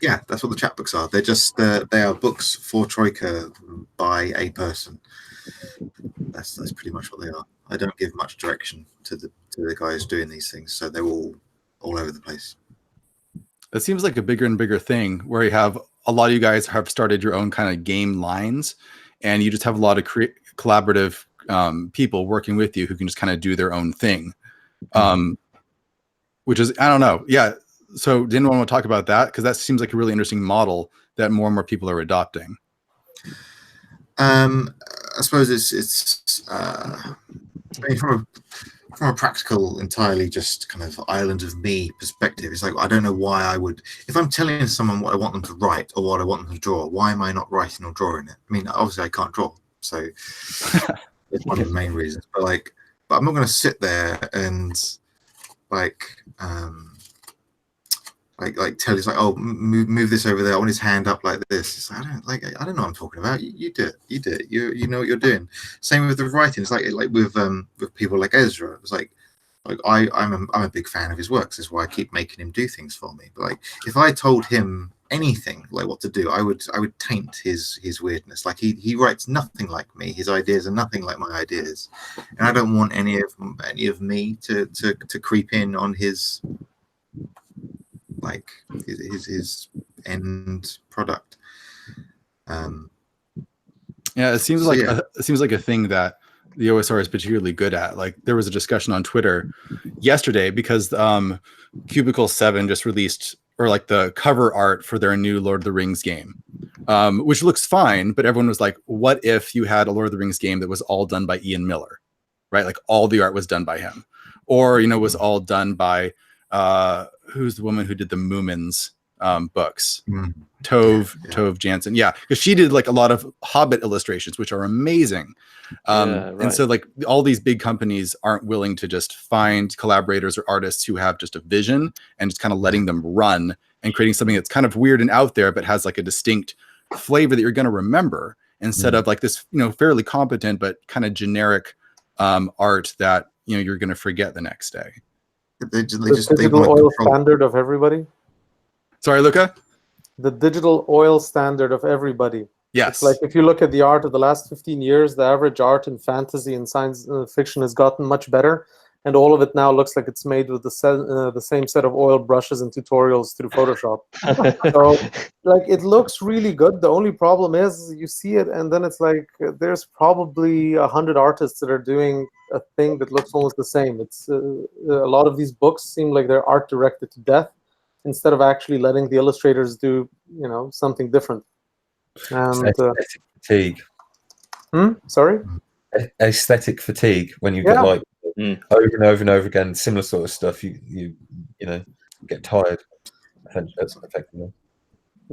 Yeah, that's what the chat books are. They are books for Troika by a person. That's pretty much what they are. I don't give much direction to the guys doing these things, so they're all over the place. It seems like a bigger and bigger thing where you have a lot of you guys have started your own kind of game lines, and you just have a lot of collaborative people working with you who can just kind of do their own thing, which is, I don't know. Yeah, So did anyone want to talk about that? Because that seems like a really interesting model that more and more people are adopting. I suppose it's I mean, from a practical, entirely just kind of island of me perspective, it's like, I don't know why I would, if I'm telling someone what I want them to write or what I want them to draw, why am I not writing or drawing it? I mean, obviously I can't draw, so it's one of the main reasons. But I'm not going to sit there and tell you, oh, move this over there. I want his hand up like this. It's like, I don't know what I'm talking about. You do it. You know what you're doing. Same with the writing. It's like with people like Ezra. It's like I'm a big fan of his works. That's why I keep making him do things for me. But if I told him anything what to do, I would taint his weirdness. Like he writes nothing like me. His ideas are nothing like my ideas, and I don't want any of me to creep in on his his end product. Yeah, it seems like a thing that the OSR is particularly good at. Like there was a discussion on Twitter yesterday because Cubicle 7 just released the cover art for their new Lord of the Rings game, which looks fine, but everyone was like, what if you had a Lord of the Rings game that was all done by Ian Miller, right? Like all the art was done by him, or was all done by who's the woman who did the Moomins books? Tove Jansen. Yeah, because she did a lot of Hobbit illustrations, which are amazing. Right. And so all these big companies aren't willing to just find collaborators or artists who have just a vision and just kind of letting them run and creating something that's kind of weird and out there, but has a distinct flavor that you're going to remember, instead of this, fairly competent but kind of generic art that you're going to forget the next day. The digital oil standard of everybody. Sorry, Luka? The digital oil standard of everybody. Yes. It's like if you look at the art of the last 15 years, the average art in fantasy and science fiction has gotten much better, and all of it now looks like it's made with the same set of oil brushes and tutorials through Photoshop. So it looks really good. The only problem is you see it and then it's like there's probably 100 artists that are doing a thing that looks almost the same. It's a lot of these books seem like they're art directed to death instead of actually letting the illustrators do something different. And aesthetic fatigue. Sorry? Aesthetic fatigue, when you get over and over and over again similar sort of stuff, you get tired. That's effectively.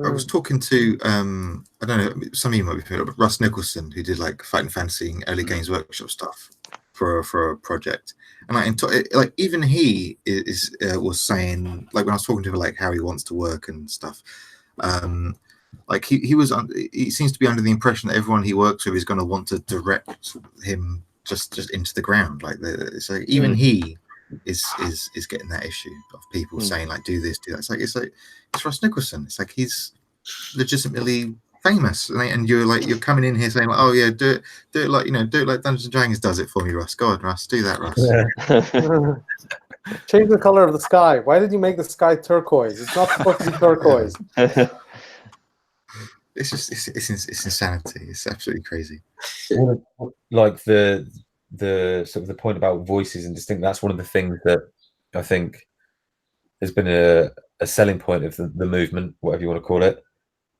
I was talking to I don't know, some of you might be familiar, but Russ Nicholson, who did Fight and Fantasy and early Games Workshop stuff for a project, and even he was saying, when I was talking to him how he wants to work and stuff, he seems to be under the impression that everyone he works with is going to want to direct him just into the ground. So even he is getting that issue of people saying do this, do that. It's Russ Nicholson. It's he's legitimately famous, and you're coming in here saying oh yeah, do it like Dungeons and Dragons does it for me, Russ. Go on, Russ, do that, Russ. Change the color of the sky. Why did you make the sky turquoise? It's not supposed to be turquoise. It's just it's insanity. It's absolutely crazy. The sort of the point about voices and distinct. That's one of the things that I think has been a selling point of the movement, whatever you want to call it.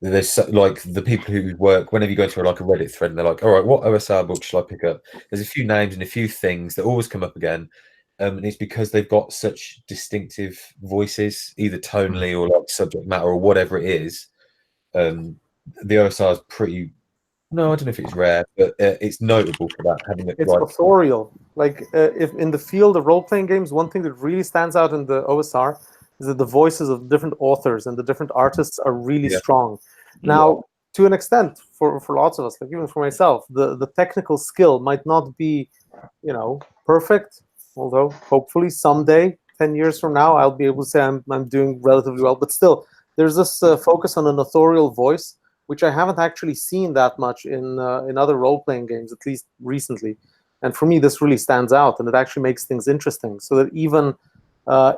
There's the people who work, whenever you go into a Reddit thread and they're like, all right, what OSR book shall I pick up? There's a few names and a few things that always come up again. And it's because they've got such distinctive voices, either tonally or subject matter or whatever it is. The OSR is pretty. No, I don't know if it's rare, but it's notable for that. Having it, it's authorial. If in the field of role-playing games, one thing that really stands out in the OSR is that the voices of different authors and the different artists are really strong. Now, to an extent, for lots of us, even for myself, the technical skill might not be, perfect. Although hopefully someday, 10 years from now, I'll be able to say I'm doing relatively well. But still, there's this focus on an authorial voice, which I haven't actually seen that much in other role-playing games, at least recently. And for me, this really stands out, and it actually makes things interesting. So that even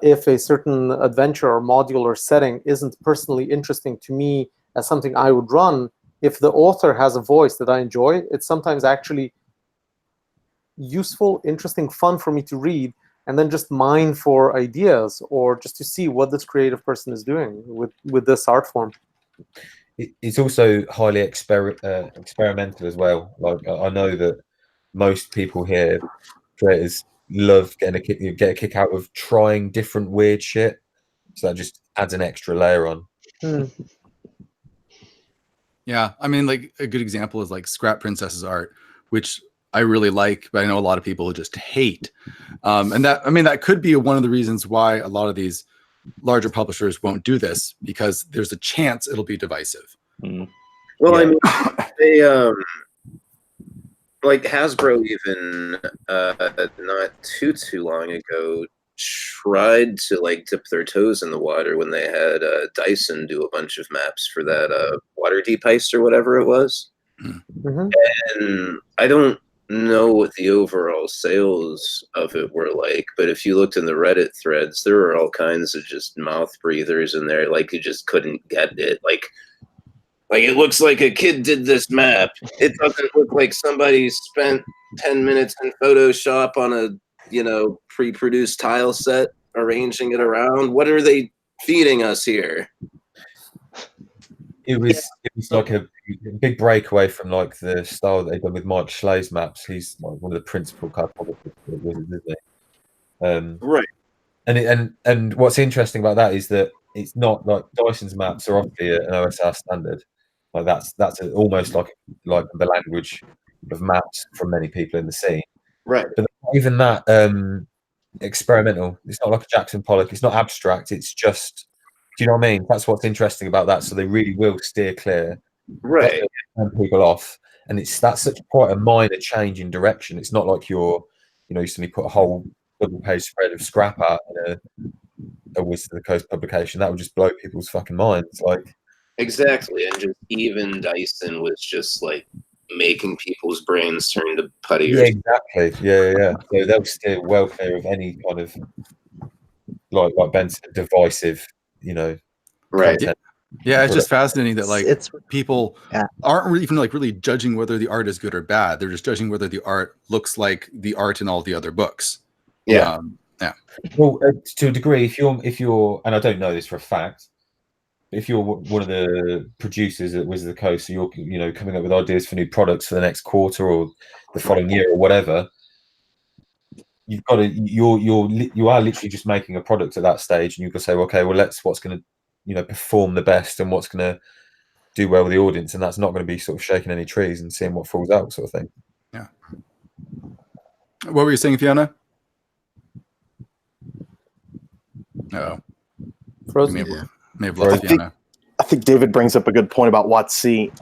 if a certain adventure or module or setting isn't personally interesting to me as something I would run, if the author has a voice that I enjoy, it's sometimes actually useful, interesting, fun for me to read. and then just mine for ideas or just to see what this creative person is doing with this art form. It's also highly experimental as well. Like I know that most people here, creators, love get a kick out of trying different weird shit. So that just adds an extra layer on. Yeah, I mean, like a good example is like Scrap Princess's art, which I really like, but I know a lot of people just hate. And that, I mean, that could be one of the reasons why a lot of these larger publishers won't do this, because there's a chance it'll be divisive. Well, Yeah. I mean, they like Hasbro even not too long ago tried to like dip their toes in the water when they had Dyson do a bunch of maps for that Waterdeep heist or whatever it was. And I don't know what the overall sales of it were like, but if you looked in the Reddit threads, there were all kinds of just mouth breathers in there, like you just couldn't get it. Like it looks like a kid did this map. It doesn't look like somebody spent 10 minutes in Photoshop on a, you know, pre-produced tile set, arranging it around. What are they feeding us here? It was like a big breakaway from like the style that they've done with Mike Schle's maps. He's like one of the principal cartographers, isn't he? Right. And what's interesting about that is that it's not like Dyson's maps are obviously an OSR standard. Like that's almost like the language of maps from many people in the scene. Right. But even that experimental. It's not like a Jackson Pollock. It's not abstract. It's just. Do you know what I mean? That's what's interesting about that. So they really will steer clear, Right, turn people off, and that's such quite a minor change in direction. It's not like you suddenly put a whole double-page spread of scrap art in a Wizards of the Coast publication. That would just blow people's fucking minds. Like exactly, and just even Dyson was just like making people's brains turn to putty. Yeah, exactly. Yeah. So they'll steer well clear of any kind of like Ben said, divisive. Right. Content. Yeah, it's just fascinating that like It's people aren't even really judging whether the art is good or bad. They're just judging whether the art looks like the art in all the other books. Yeah. Well, to a degree, if you're, and I don't know this for a fact, but if you're one of the producers at Wizards of the Coast, so you're coming up with ideas for new products for the next quarter or the following year or whatever. You've got to you are literally just making a product at that stage, and you've got to say, okay, well, what's going to perform the best and what's going to do well with the audience, and that's not going to be sort of shaking any trees and seeing what falls out, sort of thing. Yeah. What were you saying, Fiona? No. Frozen. May have lost Fiona. I think David brings up a good point about WotC.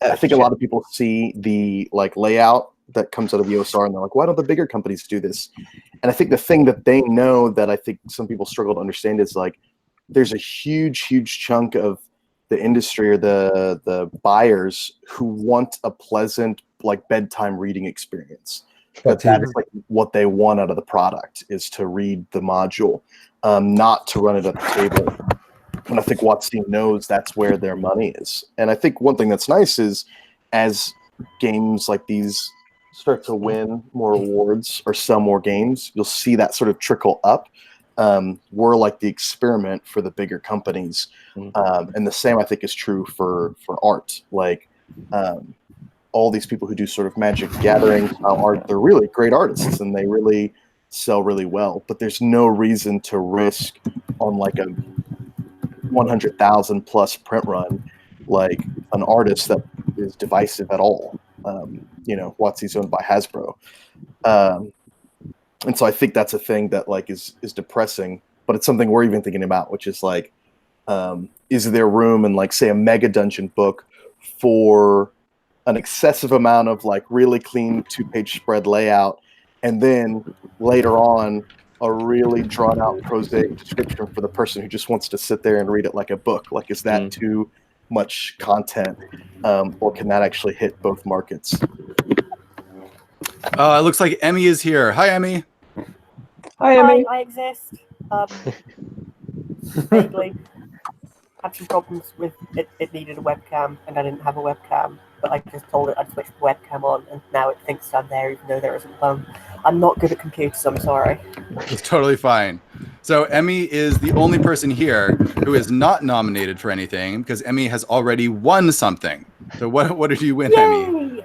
I think a lot of people see the like layout that comes out of the OSR and they're like, why don't the bigger companies do this? And I think the thing that they know that I think some people struggle to understand is like there's a huge chunk of the industry or the buyers who want a pleasant like bedtime reading experience. But that is like what they want out of the product is to read the module, not to run it at the table. And I think WotC knows that's where their money is. And I think one thing that's nice is as games like these start to win more awards or sell more games, you'll see that sort of trickle up. We're like the experiment for the bigger companies. And the same I think is true for art. Like all these people who do sort of Magic Gathering art, they're really great artists and they really sell really well. But there's no reason to risk on like a 100,000 plus print run like an artist that is divisive at all. WotC's owned by Hasbro, and so I think that's a thing that like is depressing, but it's something we're even thinking about, which is like, is there room in like say a Mega Dungeon book for an excessive amount of like really clean 2-page spread layout, and then later on a really drawn out prosaic description for the person who just wants to sit there and read it like a book? Like, is that too much content, or can that actually hit both markets? It looks like Emmy is here. Hi, Emmy. Hi, Emmy. I exist. Vaguely. Had some problems with it. It needed a webcam, and I didn't have a webcam. but I just told it I'd switch the webcam on, and now it thinks I'm there even though there isn't one. I'm not good at computers, I'm sorry. It's totally fine. So Emmy is the only person here who is not nominated for anything because Emmy has already won something. So what did you win, Emmy? Yay!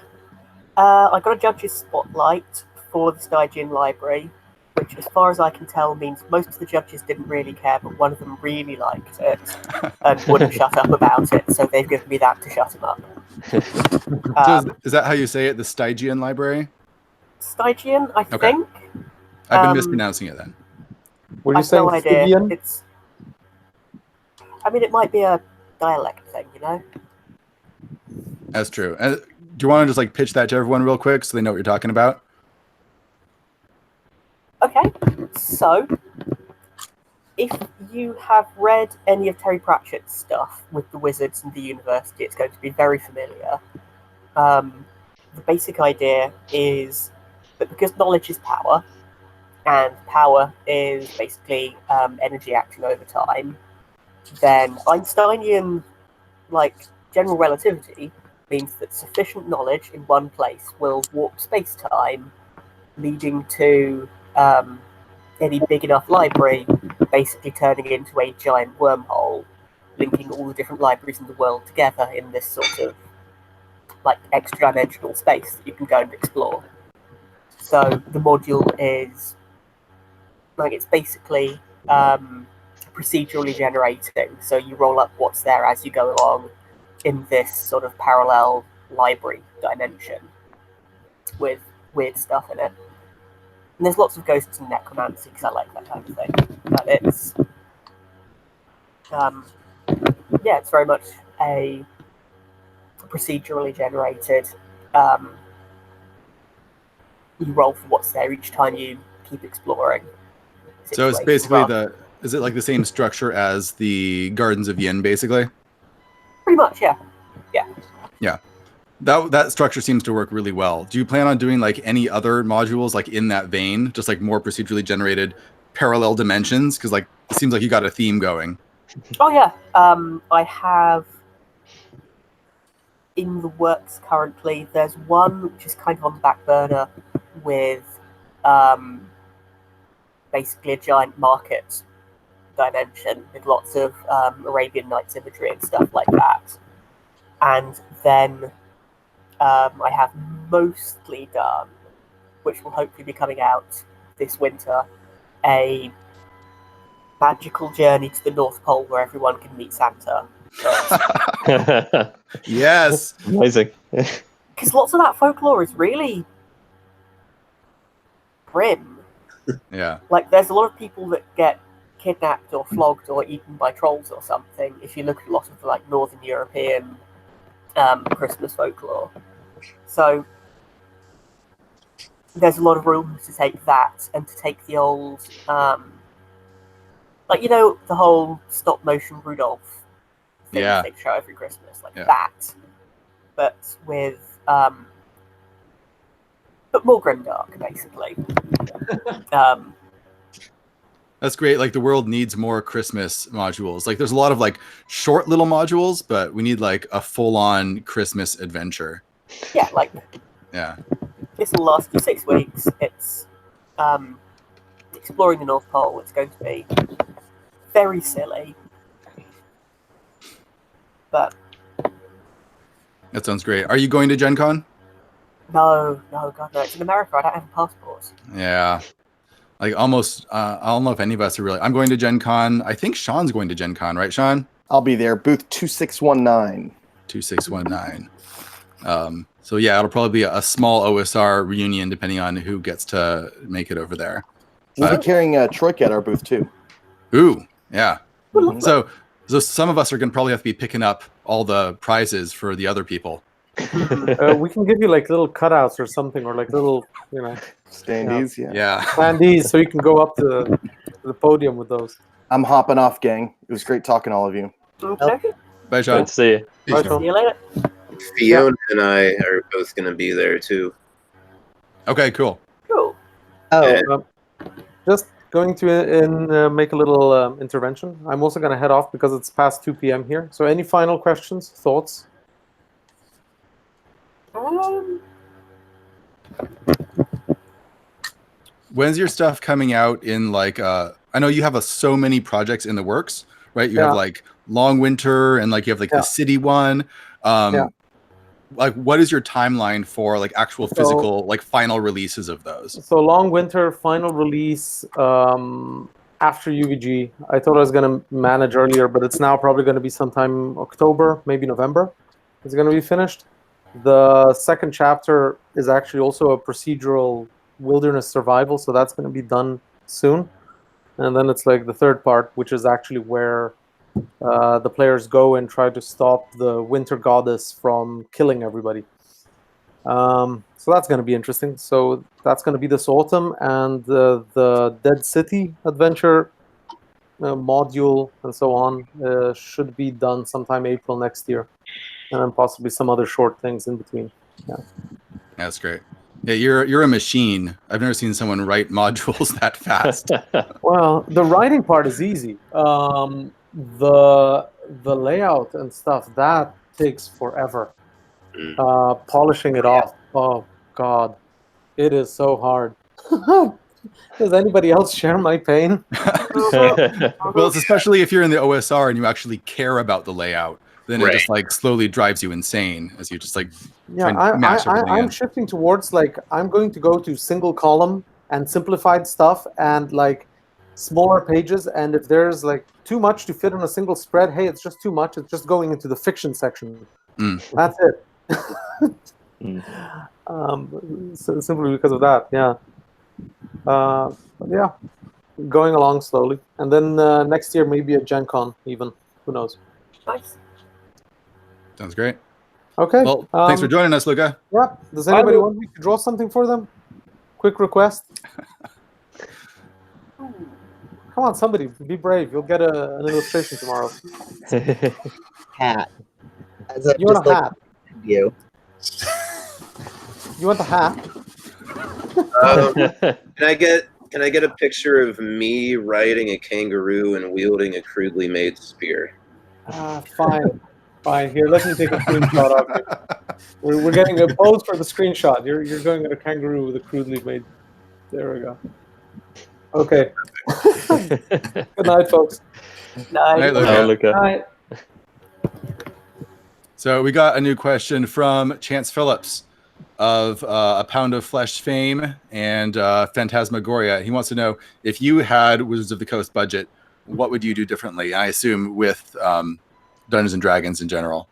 I got a judge's spotlight for the Stygian Library, which, as far as I can tell, means most of the judges didn't really care, but one of them really liked it and wouldn't shut up about it, so they've given me that to shut him up. So is that how you say it? The Stygian Library? Stygian, I Okay. think. I've been mispronouncing it then. Were you I've saying no idea. Stygian? I mean, it might be a dialect thing, you know? That's true. Do you want to just like pitch that to everyone real quick so they know what you're talking about? Okay, so if you have read any of Terry Pratchett's stuff with the wizards and the university, it's going to be very familiar. The basic idea is that because knowledge is power, and power is basically energy acting over time, then Einsteinian, like, general relativity means that sufficient knowledge in one place will warp space-time, leading to any big enough library basically turning into a giant wormhole, linking all the different libraries in the world together in this sort of like extra-dimensional space that you can go and explore. So the module is like, it's basically procedurally generating, so you roll up what's there as you go along in this sort of parallel library dimension with weird stuff in it. And there's lots of ghosts and necromancy because I like that kind of thing. But it's yeah, it's very much a procedurally generated. You roll for what's there each time you keep exploring. So it's basically is it like the same structure as the Gardens of Yin, basically? Pretty much, yeah. Yeah. That structure seems to work really well. Do you plan on doing like any other modules like in that vein, just like more procedurally generated parallel dimensions? Because like it seems like you got a theme going. Oh yeah, I have in the works currently. There's one which is kind of on the back burner with basically a giant market dimension with lots of Arabian Nights imagery and stuff like that. And then I have mostly done, which will hopefully be coming out this winter, a magical journey to the North Pole where everyone can meet Santa. Yes. Amazing. Because lots of that folklore is really grim. Yeah. Like, there's a lot of people that get kidnapped or flogged or eaten by trolls or something, if you look at a lot of the, like, Northern European Christmas folklore. So there's a lot of room to take that and to take the old, like, you know, the whole stop-motion Rudolph thing Yeah. they show every Christmas, like Yeah. that, but with, but more grimdark, basically. That's great. Like the world needs more Christmas modules. Like there's a lot of like short little modules, but we need like a full-on Christmas adventure. Yeah, like, Yeah. this will last you 6 weeks. It's exploring the North Pole. It's going to be very silly, but That sounds great. Are you going to Gen Con? no, God, no. It's in America. I don't have a passport. Yeah. Like almost, I don't know if any of us are really. I'm going to Gen Con. I think Sean's going to Gen Con, right, Sean? I'll be there. Booth 2619. 2619. So yeah, it'll probably be a small OSR reunion depending on who gets to make it over there. We'll be carrying Troika at our booth too. Ooh, yeah. Mhm. So some of us are going to probably have to be picking up all the prizes for the other people. We can give you like little cutouts or something, or like little, you know, Standees, yeah. Yeah. standees, so you can go up to the podium with those. I'm hopping off, gang. It was great talking to all of you. Okay. Bye, Sean. Good to see you. Bye, Peace. Sean. See you later. Fiona and I are both going to be there too. Okay, cool. Cool. Oh, Just going to make a little intervention. I'm also going to head off because it's past 2 p.m. here. So any final questions, thoughts? When's your stuff coming out in like I know you have so many projects in the works, right? You have like Long Winter and like you have like the city one. Like what is your timeline for like actual physical like final releases of those? So Long Winter final release after UVG. I thought I was going to manage earlier, but it's now probably going to be sometime October, maybe November. It's going to be finished. The second chapter is actually also a procedural wilderness survival, so that's going to be done soon. And then it's like the third part, which is actually where the players go and try to stop the winter goddess from killing everybody. So that's going to be interesting. So that's going to be this autumn, and the Dead City adventure module and so on should be done sometime April next year, and then possibly some other short things in between. Yeah, that's great. Yeah, you're a machine. I've never seen someone write modules that fast. Well, the writing part is easy. The layout and stuff, that takes forever. Polishing it off, oh god, it is so hard. Does anybody else share my pain? Well, it's especially if you're in the OSR and you actually care about the layout, then it just like slowly drives you insane as you just like I'm shifting towards like I'm going to go to single column and simplified stuff and like smaller pages, and if there's like too much to fit on a single spread, hey, it's just too much, it's just going into the fiction section. That's it. So simply because of that, yeah, going along slowly, and then next year maybe a Gen Con even, who knows. Nice. Sounds great. Okay, well, thanks for joining us, Luka. Yeah, does anybody want me to draw something for them? Quick request. Come on, somebody, be brave. You'll get an illustration tomorrow. Hat. You want a hat? You want the hat? Can I get a picture of me riding a kangaroo and wielding a crudely made spear? Fine. Here, let me take a screenshot of it. We're getting a pose for the screenshot. You're going at a kangaroo with a crudely made. There we go. Okay. Good night, folks. Night, Luka. Night. So we got a new question from Chance Phillips of A Pound of Flesh fame and Phantasmagoria. He wants to know, if you had Wizards of the Coast budget, what would you do differently? I assume with Dungeons and Dragons in general.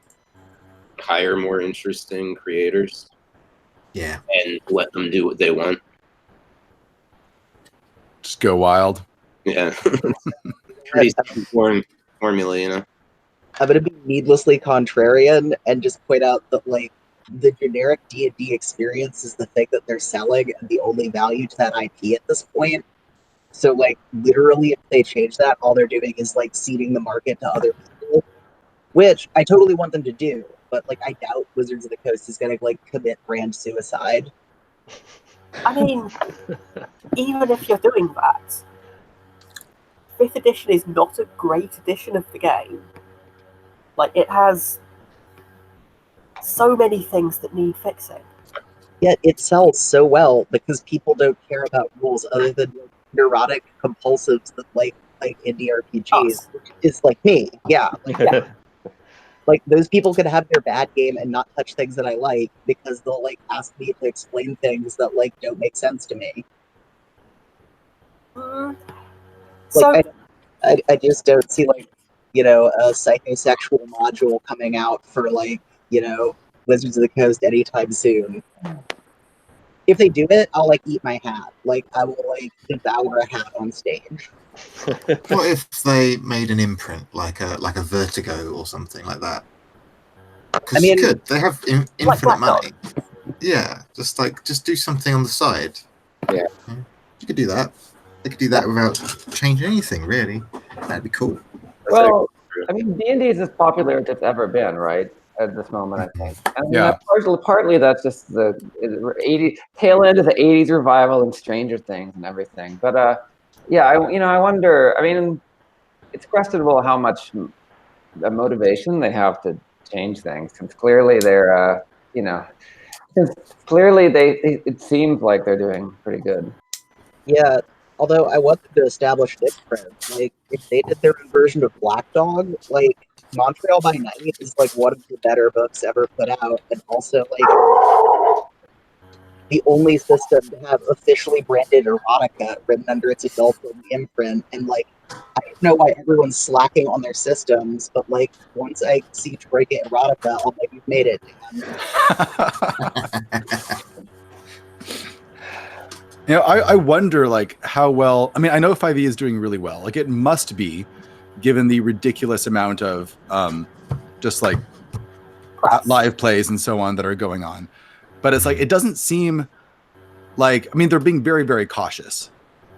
Hire more interesting creators. Yeah. And let them do what they want. Just go wild. Yeah. Pretty simple formula, you know. I'm going to be needlessly contrarian and just point out that, like, the generic D&D experience is the thing that they're selling and the only value to that IP at this point. So, like, literally, if they change that, all they're doing is, like, seeding the market to other people, which I totally want them to do. But, like, I doubt Wizards of the Coast is going to, like, commit brand suicide. I mean, even if you're doing that, 5th edition is not a great edition of the game. Like, it has so many things that need fixing. Yet it sells so well because people don't care about rules other than neurotic compulsives that like indie RPGs, which is like me. Yeah. Like, those people could have their bad game and not touch things that I like because they'll like ask me to explain things that like don't make sense to me. Like, I just don't see, like, you know, a psychosexual module coming out for, like, you know, Wizards of the Coast anytime soon. If they do it, I'll, like, eat my hat. Like, I will, like, devour a hat on stage. What if they made an imprint, like a Vertigo or something like that? Because you could. They have infinite money. Yeah, just do something on the side. Yeah. You could do that. They could do that without changing anything, really. That'd be cool. Well, I mean, D&D is as popular as it's ever been, right? At this moment, I think. And partly that's just the 80s tail end of the 80s revival and Stranger Things and everything. But yeah, I wonder. I mean, it's questionable how much motivation they have to change things, because clearly they're Because clearly it seems like they're doing pretty good. Yeah, although I want them to establish difference. Like, if they did their own version of Black Dog, like, Montreal by Night is, like, one of the better books ever put out, and also, like, the only system to have officially branded erotica written under its adult-only imprint, and, like, I don't know why everyone's slacking on their systems, but, like, once I see Troika erotica, I'll be like, you've made it, man. You know, I wonder, like, how well. I mean, I know 5e is doing really well. Like, it must be, given the ridiculous amount of just like live plays and so on that are going on. But it's like, it doesn't seem like. I mean, they're being very, very cautious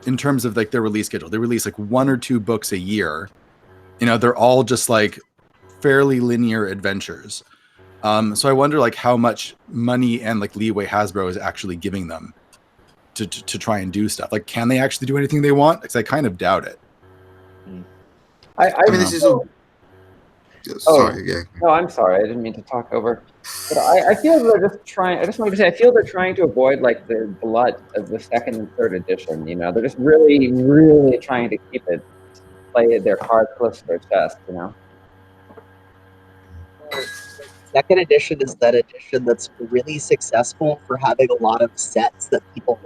in terms of like their release schedule. They release like 1 or 2 books a year. You know, they're all just like fairly linear adventures. So I wonder like how much money and like leeway Hasbro is actually giving them to try and do stuff. Like, can they actually do anything they want? Because I kind of doubt it. I mean, this is all. Sorry, yeah. No, I'm sorry. I didn't mean to talk over. But I feel they're just trying. I just wanted to say, I feel they're trying to avoid like the glut of the 2nd and 3rd edition. You know, they're just really, really trying to keep it, play their cards close to their chest. You know. 2nd edition is that edition that's really successful for having a lot of sets that people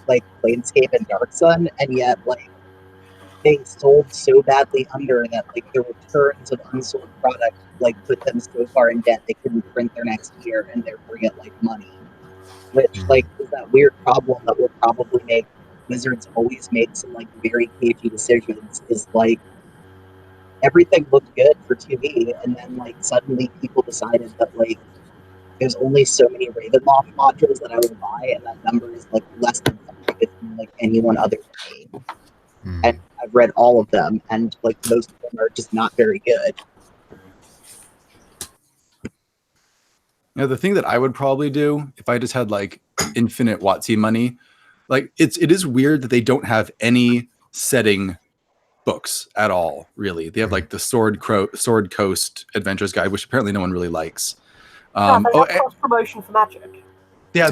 like Planescape and Dark Sun, and yet like they sold so badly under that like the returns of unsold product like put them so far in debt they couldn't print their next year and therefore get like money, which like is that weird problem that will probably make Wizards always make some like very cagey decisions. Is like everything looked good for 2E, and then like suddenly people decided that like there's only so many Ravenloft modules that I would buy, and that number is like less than like anyone other than me. And I've read all of them, and like most of them are just not very good. You know, the thing that I would probably do if I just had like infinite WotC money, like it is weird that they don't have any setting books at all. Really, they have like the Sword Coast Adventures Guide, which apparently no one really likes. Cross promotion for Magic. Yeah,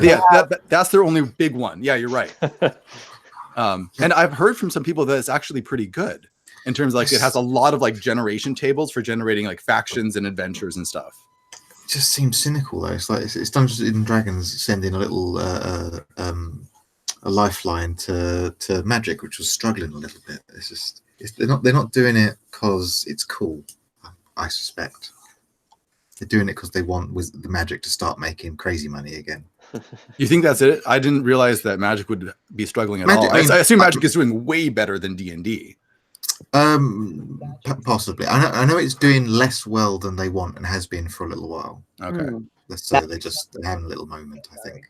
that's their only big one. Yeah, you're right. And I've heard from some people that it's actually pretty good in terms of like it has a lot of like generation tables for generating like factions and adventures and stuff. It just seems cynical though. It's like it's Dungeons and Dragons sending a little a lifeline to Magic, which was struggling a little bit. It's just they're not doing it because it's cool. I suspect they're doing it because they want the Magic to start making crazy money again. You think that's it? I didn't realize that Magic would be struggling at all. I assume Magic is doing way better than D&D. Possibly. I know it's doing less well than they want and has been for a little while. Okay. So they're having a little moment, I think.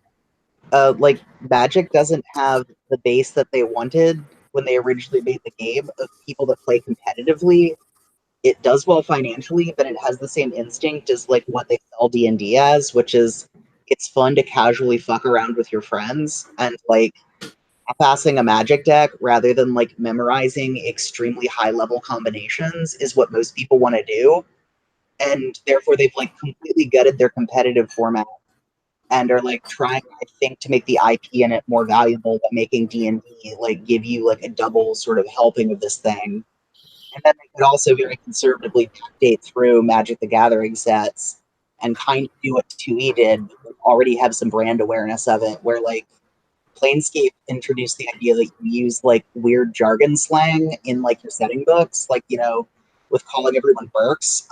Like Magic doesn't have the base that they wanted when they originally made the game of people that play competitively. It does well financially, but it has the same instinct as like what they sell D&D as, which is it's fun to casually fuck around with your friends, and like passing a Magic deck rather than like memorizing extremely high level combinations is what most people want to do. And therefore they've like completely gutted their competitive format and are like trying, I think, to make the IP in it more valuable by making D&D like give you like a double sort of helping of this thing. And then they could also very conservatively update through Magic the Gathering sets and kind of do what 2E did, but already have some brand awareness of it, where like Planescape introduced the idea that you use like weird jargon slang in like your setting books, like, you know, with calling everyone Burks,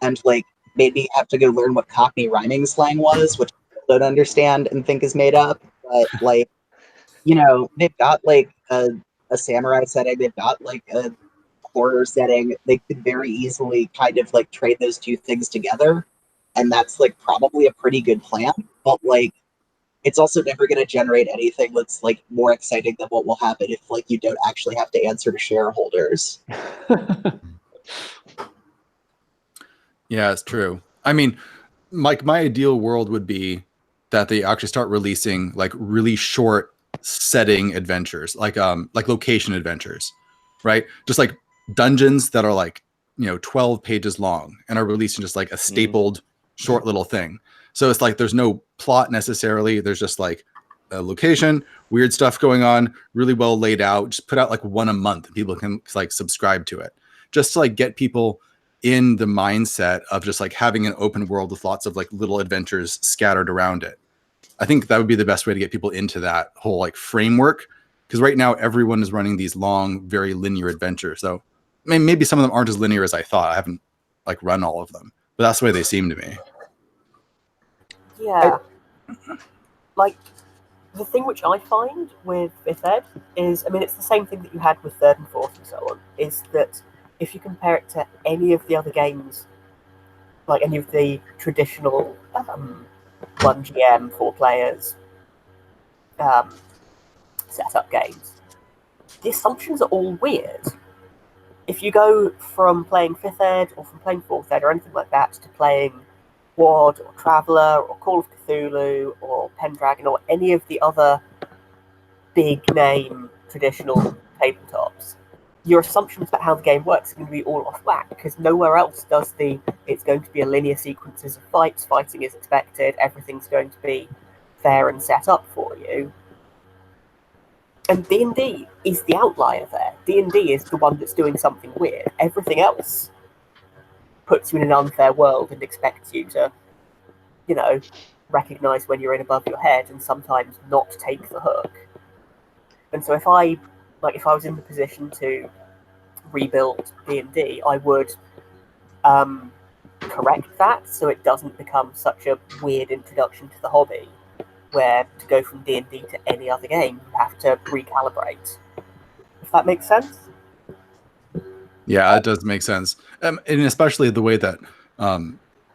and like made me have to go learn what Cockney rhyming slang was, which I don't understand and think is made up. But like, you know, they've got like a samurai setting, they've got like a horror setting. They could very easily kind of like trade those two things together, and that's like probably a pretty good plan. But like, it's also never going to generate anything that's like more exciting than what will happen if like you don't actually have to answer to shareholders. Yeah, it's true. I mean, like my ideal world would be that they actually start releasing like really short setting adventures, like location adventures, right? Just like dungeons that are like, you know, 12 pages long and are releasing just like a stapled short little thing. So it's like there's no plot necessarily. There's just like a location, weird stuff going on, really well laid out. Just put out like one a month and people can like subscribe to it. Just to like get people in the mindset of just like having an open world with lots of like little adventures scattered around it. I think that would be the best way to get people into that whole like framework. Because right now everyone is running these long, very linear adventures. So I mean, maybe some of them aren't as linear as I thought. I haven't like run all of them, but that's the way they seem to me. Yeah. Like, the thing which I find with 5th Ed is, I mean, it's the same thing that you had with 3rd and 4th and so on, is that if you compare it to any of the other games, like any of the traditional 1 GM, 4 players setup games, the assumptions are all weird. If you go from playing 5th Ed or from playing 4th Ed or anything like that to playing WoD or Traveller or Call of Cthulhu or Pendragon or any of the other big name traditional tabletops, your assumptions about how the game works are going to be all off whack, because nowhere else does it's going to be a linear sequences of fights, fighting is expected, everything's going to be fair and set up for you. And D&D is the outlier there. D&D is the one that's doing something weird. Everything else puts you in an unfair world and expects you to, you know, recognize when you're in above your head and sometimes not take the hook. And so if I was in the position to rebuild D&D, I would correct that so it doesn't become such a weird introduction to the hobby, where to go from D&D to any other game, you have to recalibrate. If that makes sense? Yeah, it does make sense. And especially the way that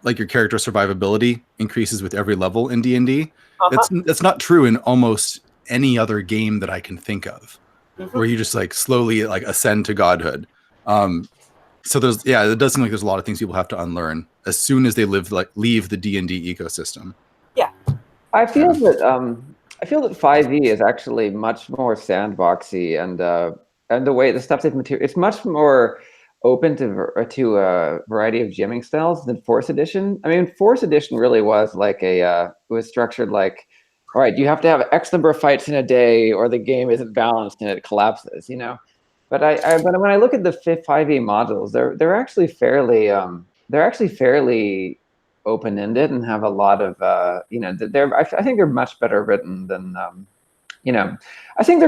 like your character survivability increases with every level in D&D. It's not true in almost any other game that I can think of, where you just like slowly like ascend to godhood. So it does seem like there's a lot of things people have to unlearn as soon as they leave the D&D ecosystem. Yeah. I feel that 5e is actually much more sandboxy, and the way the stuff they've material, it's much more open to a variety of jamming styles than 4th edition. I mean, 4th edition really was like it was structured like, all right, you have to have X number of fights in a day, or the game isn't balanced and it collapses, you know. But but when I look at the 5e modules, they're actually fairly open-ended and have a lot of I think they're much better written than I think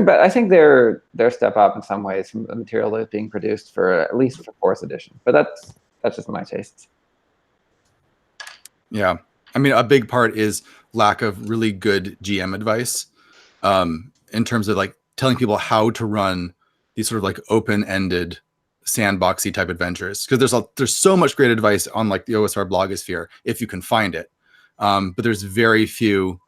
they're step up in some ways from the material that's being produced for at least for 4th edition. But that's just my tastes. Yeah, I mean, a big part is lack of really good GM advice in terms of like telling people how to run these sort of like open-ended sandboxy type adventures, because there's so much great advice on like the OSR blogosphere if you can find it, but there's very few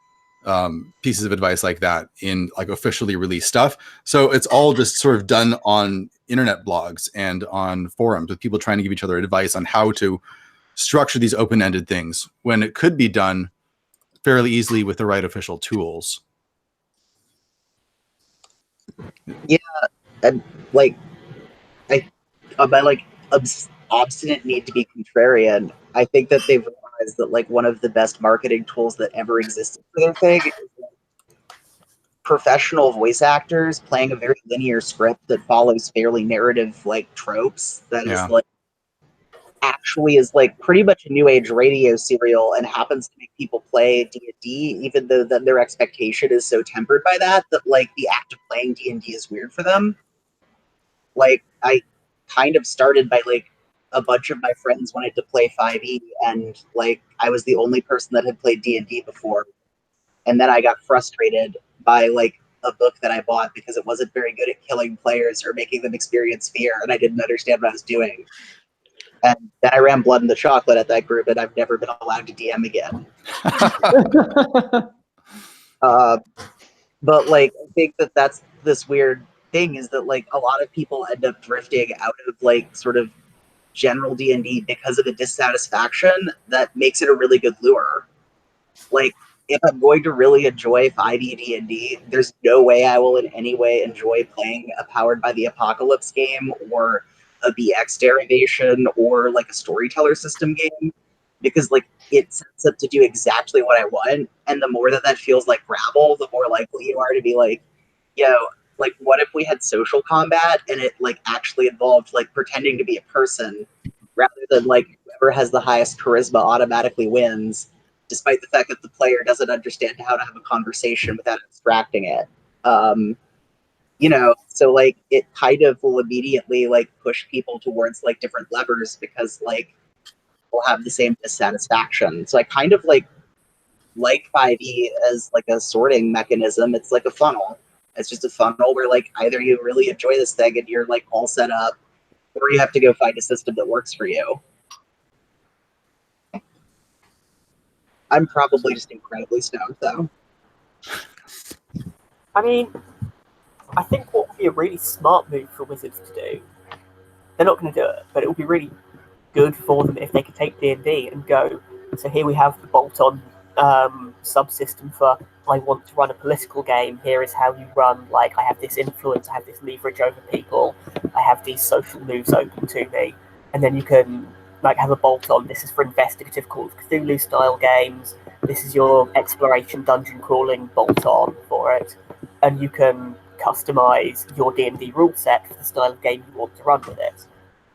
pieces of advice like that in like officially released stuff. So it's all just sort of done on internet blogs and on forums with people trying to give each other advice on how to structure these open-ended things when it could be done fairly easily with the right official tools. Yeah, and like my like obstinate need to be contrarian, I think that they've realized that like one of the best marketing tools that ever existed for their thing is professional voice actors playing a very linear script that follows fairly narrative like tropes that is like actually is like pretty much a new age radio serial and happens to make people play D&D, even though then their expectation is so tempered by that like the act of playing D&D is weird for them. Like, I kind of started by like a bunch of my friends wanted to play 5e, and like I was the only person that had played D&D before, and then I got frustrated by like a book that I bought because it wasn't very good at killing players or making them experience fear, and I didn't understand what I was doing. And then I ran Blood in the Chocolate at that group, and I've never been allowed to DM again. But like, I think that's this weird thing, is that like a lot of people end up drifting out of like sort of general D&D because of a dissatisfaction that makes it a really good lure. Like, if I'm going to really enjoy 5e D&D, there's no way I will in any way enjoy playing a Powered by the Apocalypse game or a BX derivation or like a storyteller system game, because like it sets up to do exactly what I want, and the more that feels like gravel, the more likely you are to be like, yo, like what if we had social combat and it like actually involved like pretending to be a person rather than like whoever has the highest charisma automatically wins, despite the fact that the player doesn't understand how to have a conversation without abstracting it. You know, so like it kind of will immediately like push people towards like different levers because like we'll have the same dissatisfaction. So I kind of like 5e as like a sorting mechanism. It's like a funnel. It's just a funnel where like either you really enjoy this thing and you're like all set up, or you have to go find a system that works for you. I'm probably just incredibly stoned though. I mean, I think what would be a really smart move for Wizards to do, they're not going to do it, but it would be really good for them if they could take D&D and go, so here we have the bolt-on subsystem for, I want to run a political game, here is how you run, like, I have this influence, I have this leverage over people, I have these social moves open to me, and then you can, like, have a bolt-on, this is for investigative Call of Cthulhu-style games, this is your exploration dungeon crawling bolt-on for it, and you can customize your D&D rule set for the style of game you want to run with it.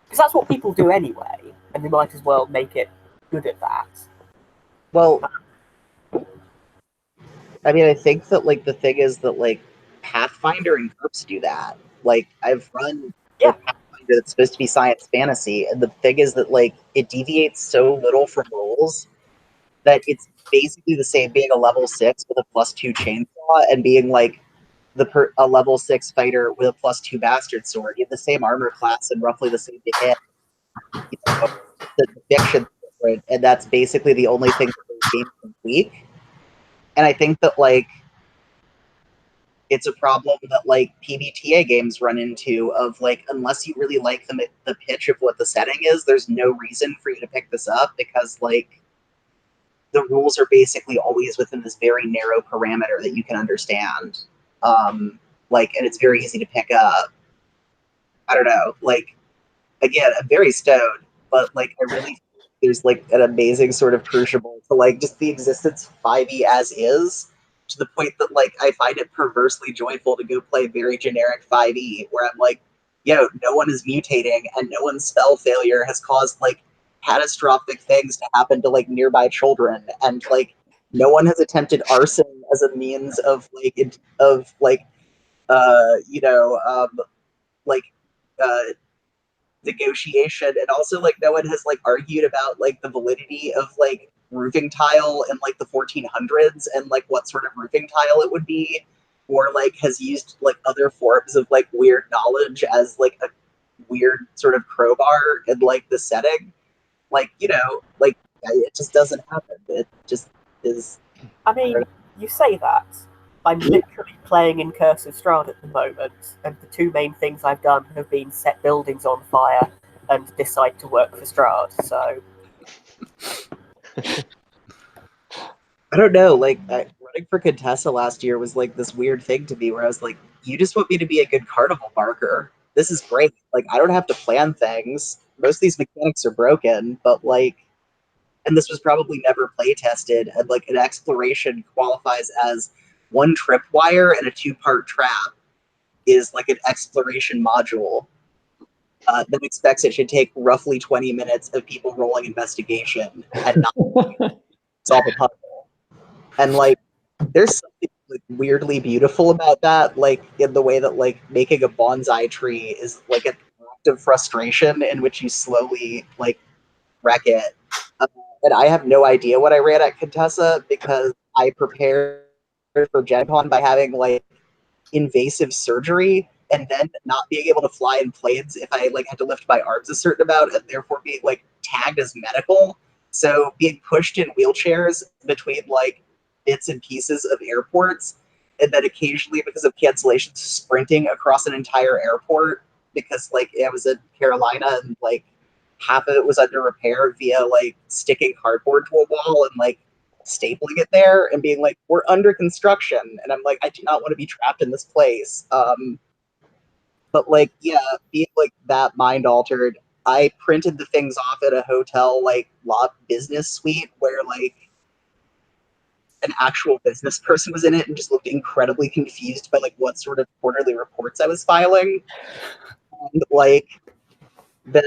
Because that's what people do anyway, and they might as well make it good at that. Well, I mean, I think that like the thing is that like Pathfinder and GURPS do that. Like I've run a Pathfinder that's supposed to be science fantasy, and the thing is that like it deviates so little from rules that it's basically the same being a level 6 with a +2 chainsaw and being like a level 6 fighter with a +2 bastard sword. You have the same armor class and roughly the same to hit. You know, the fiction's different, and that's basically the only thing that the game can tweak. And I think that like it's a problem that like PBTA games run into of like unless you really like the pitch of what the setting is, there's no reason for you to pick this up because like the rules are basically always within this very narrow parameter that you can understand. Like, and it's very easy to pick up. I don't know. Like, again, I'm very stoned, but like, I really think there's like an amazing sort of crucible to like just the existence of 5e as is, to the point that like I find it perversely joyful to go play very generic 5e, where I'm like, yo, no one is mutating, and no one's spell failure has caused like catastrophic things to happen to like nearby children, and like no one has attempted arson as a means of negotiation, and also like no one has like argued about like the validity of like roofing tile in like the 1400s and like what sort of roofing tile it would be, or like has used like other forms of like weird knowledge as like a weird sort of crowbar in like the setting. Like, you know, like it just doesn't happen. It just is. I mean, you say that. I'm literally playing in Curse of Strahd at the moment, and the two main things I've done have been set buildings on fire and decide to work for Strahd, so... I don't know, like, running for Contessa last year was like this weird thing to me where I was like, you just want me to be a good carnival marker. This is great. Like, I don't have to plan things. Most of these mechanics are broken, but like, and this was probably never play tested, and like an exploration qualifies as 1 tripwire and a 2-part trap is like an exploration module that expects it should take roughly 20 minutes of people rolling investigation and not solve a puzzle. And like, there's something like weirdly beautiful about that, like in the way that like making a bonsai tree is like an act of frustration in which you slowly like wreck it. And I have no idea what I ran at Contessa because I prepared for Gen Con by having like invasive surgery and then not being able to fly in planes if I like had to lift my arms a certain amount, and therefore being like tagged as medical. So being pushed in wheelchairs between like bits and pieces of airports, and then occasionally because of cancellations sprinting across an entire airport because like I was in Carolina and like half of it was under repair via like sticking cardboard to a wall and like stapling it there and being like, we're under construction, and I'm like, I do not want to be trapped in this place. But like, yeah, being like that mind altered, I printed the things off at a hotel, like, business suite where, like, an actual business person was in it and just looked incredibly confused by, like, what sort of quarterly reports I was filing. And, like, then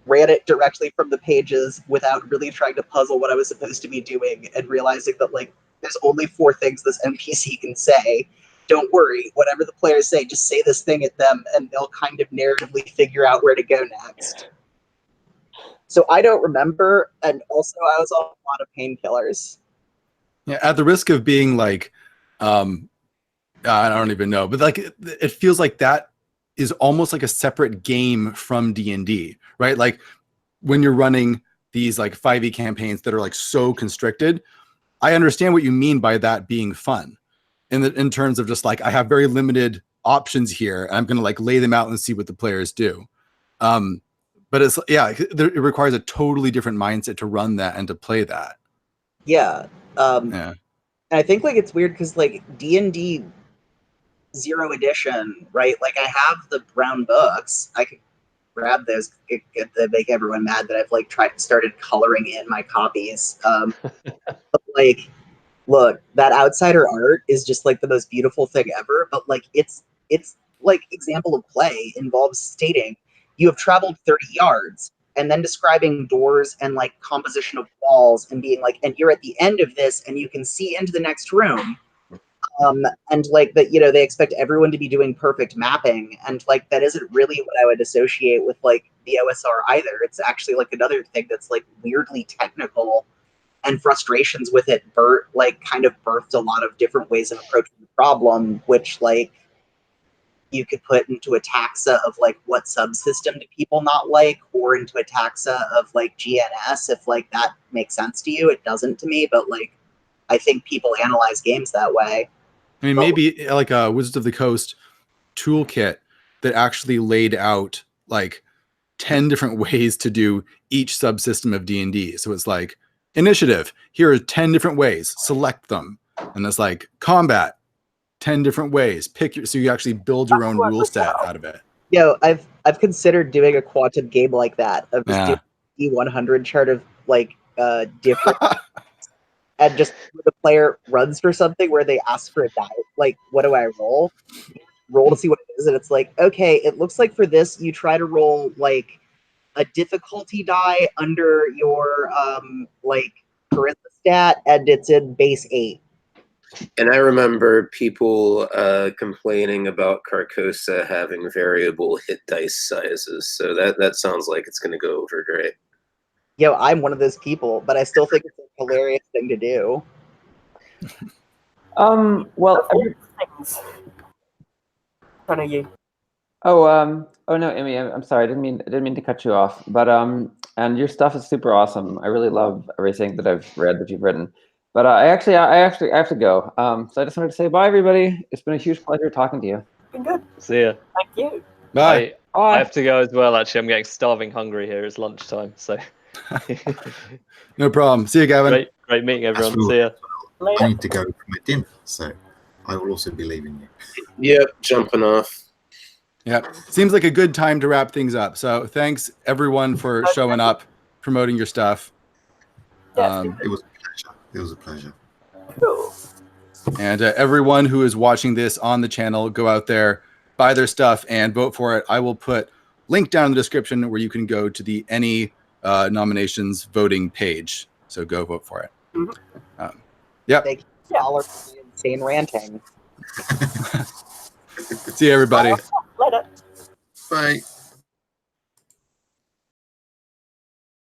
ran it directly from the pages without really trying to puzzle what I was supposed to be doing and realizing that, like, there's only 4 things this NPC can say. Don't worry, whatever the players say, just say this thing at them and they'll kind of narratively figure out where to go next. So I don't remember, and also I was on a lot of painkillers. Yeah, at the risk of being like, I don't even know, but like it feels like that is almost like a separate game from D&D, right? Like when you're running these like 5e campaigns that are like so constricted, I understand what you mean by that being fun. In terms of just like, I have very limited options here. And I'm going to like lay them out and see what the players do. But it's, yeah, it requires a totally different mindset to run that and to play that. Yeah. Yeah. And I think like it's weird because like D&D 0 edition, right? Like I have the brown books. I could grab those to make everyone mad that I've like started coloring in my copies. But like, look, that outsider art is just like the most beautiful thing ever. But like, it's like example of play involves stating you have traveled 30 yards and then describing doors and like composition of walls and being like, and you're at the end of this and you can see into the next room. And like that, you know, they expect everyone to be doing perfect mapping, and like that isn't really what I would associate with like the OSR either. It's actually like another thing that's like weirdly technical, and frustrations with it kind of birthed a lot of different ways of approaching the problem, which like you could put into a taxa of like what subsystem do people not like, or into a taxa of like GNS, if like that makes sense to you. It doesn't to me, but like I think people analyze games that way. I mean, maybe like a Wizards of the Coast toolkit that actually laid out like 10 different ways to do each subsystem of D&D. So it's like initiative, here are 10 different ways, select them. And it's like combat, 10 different ways, pick your, so you actually build your own rule set out of it. Yo, I've considered doing a quantum game like that, of just doing a D100 chart of like different and just the player runs for something where they ask for a die. Like, what do I roll? Roll to see what it is, and it's like, okay, it looks like for this you try to roll like a difficulty die under your like charisma stat, and it's in base 8. And I remember people complaining about Carcosa having variable hit dice sizes, so that sounds like it's going to go over great. Yo, I'm one of those people, but I still think it's a hilarious thing to do. Well, Things. I know you. oh no, Emmy, I'm sorry, I didn't mean to cut you off, but and your stuff is super awesome. I really love everything that I've read that you've written. But I actually have to go. So I just wanted to say bye, everybody. It's been a huge pleasure talking to you. Been good. See ya. Thank you. Bye. I have to go as well. Actually, I'm getting starving hungry here. It's lunchtime, so. No problem. See you, Gavin. Great meeting everyone. See ya. Later. I need to go for my dinner, so I will also be leaving you. Yep, jumping off. Yeah, seems like a good time to wrap things up. So thanks everyone for showing up, promoting your stuff. Yeah, It was a pleasure. It was a pleasure. cool. And everyone who is watching this on the channel, go out there, buy their stuff, and vote for it. I will put link down in the description where you can go to the Ennie nominations voting page. So go vote for it. Mm-hmm. Yep. Thank you all for the insane ranting. See you, everybody. Later. Bye.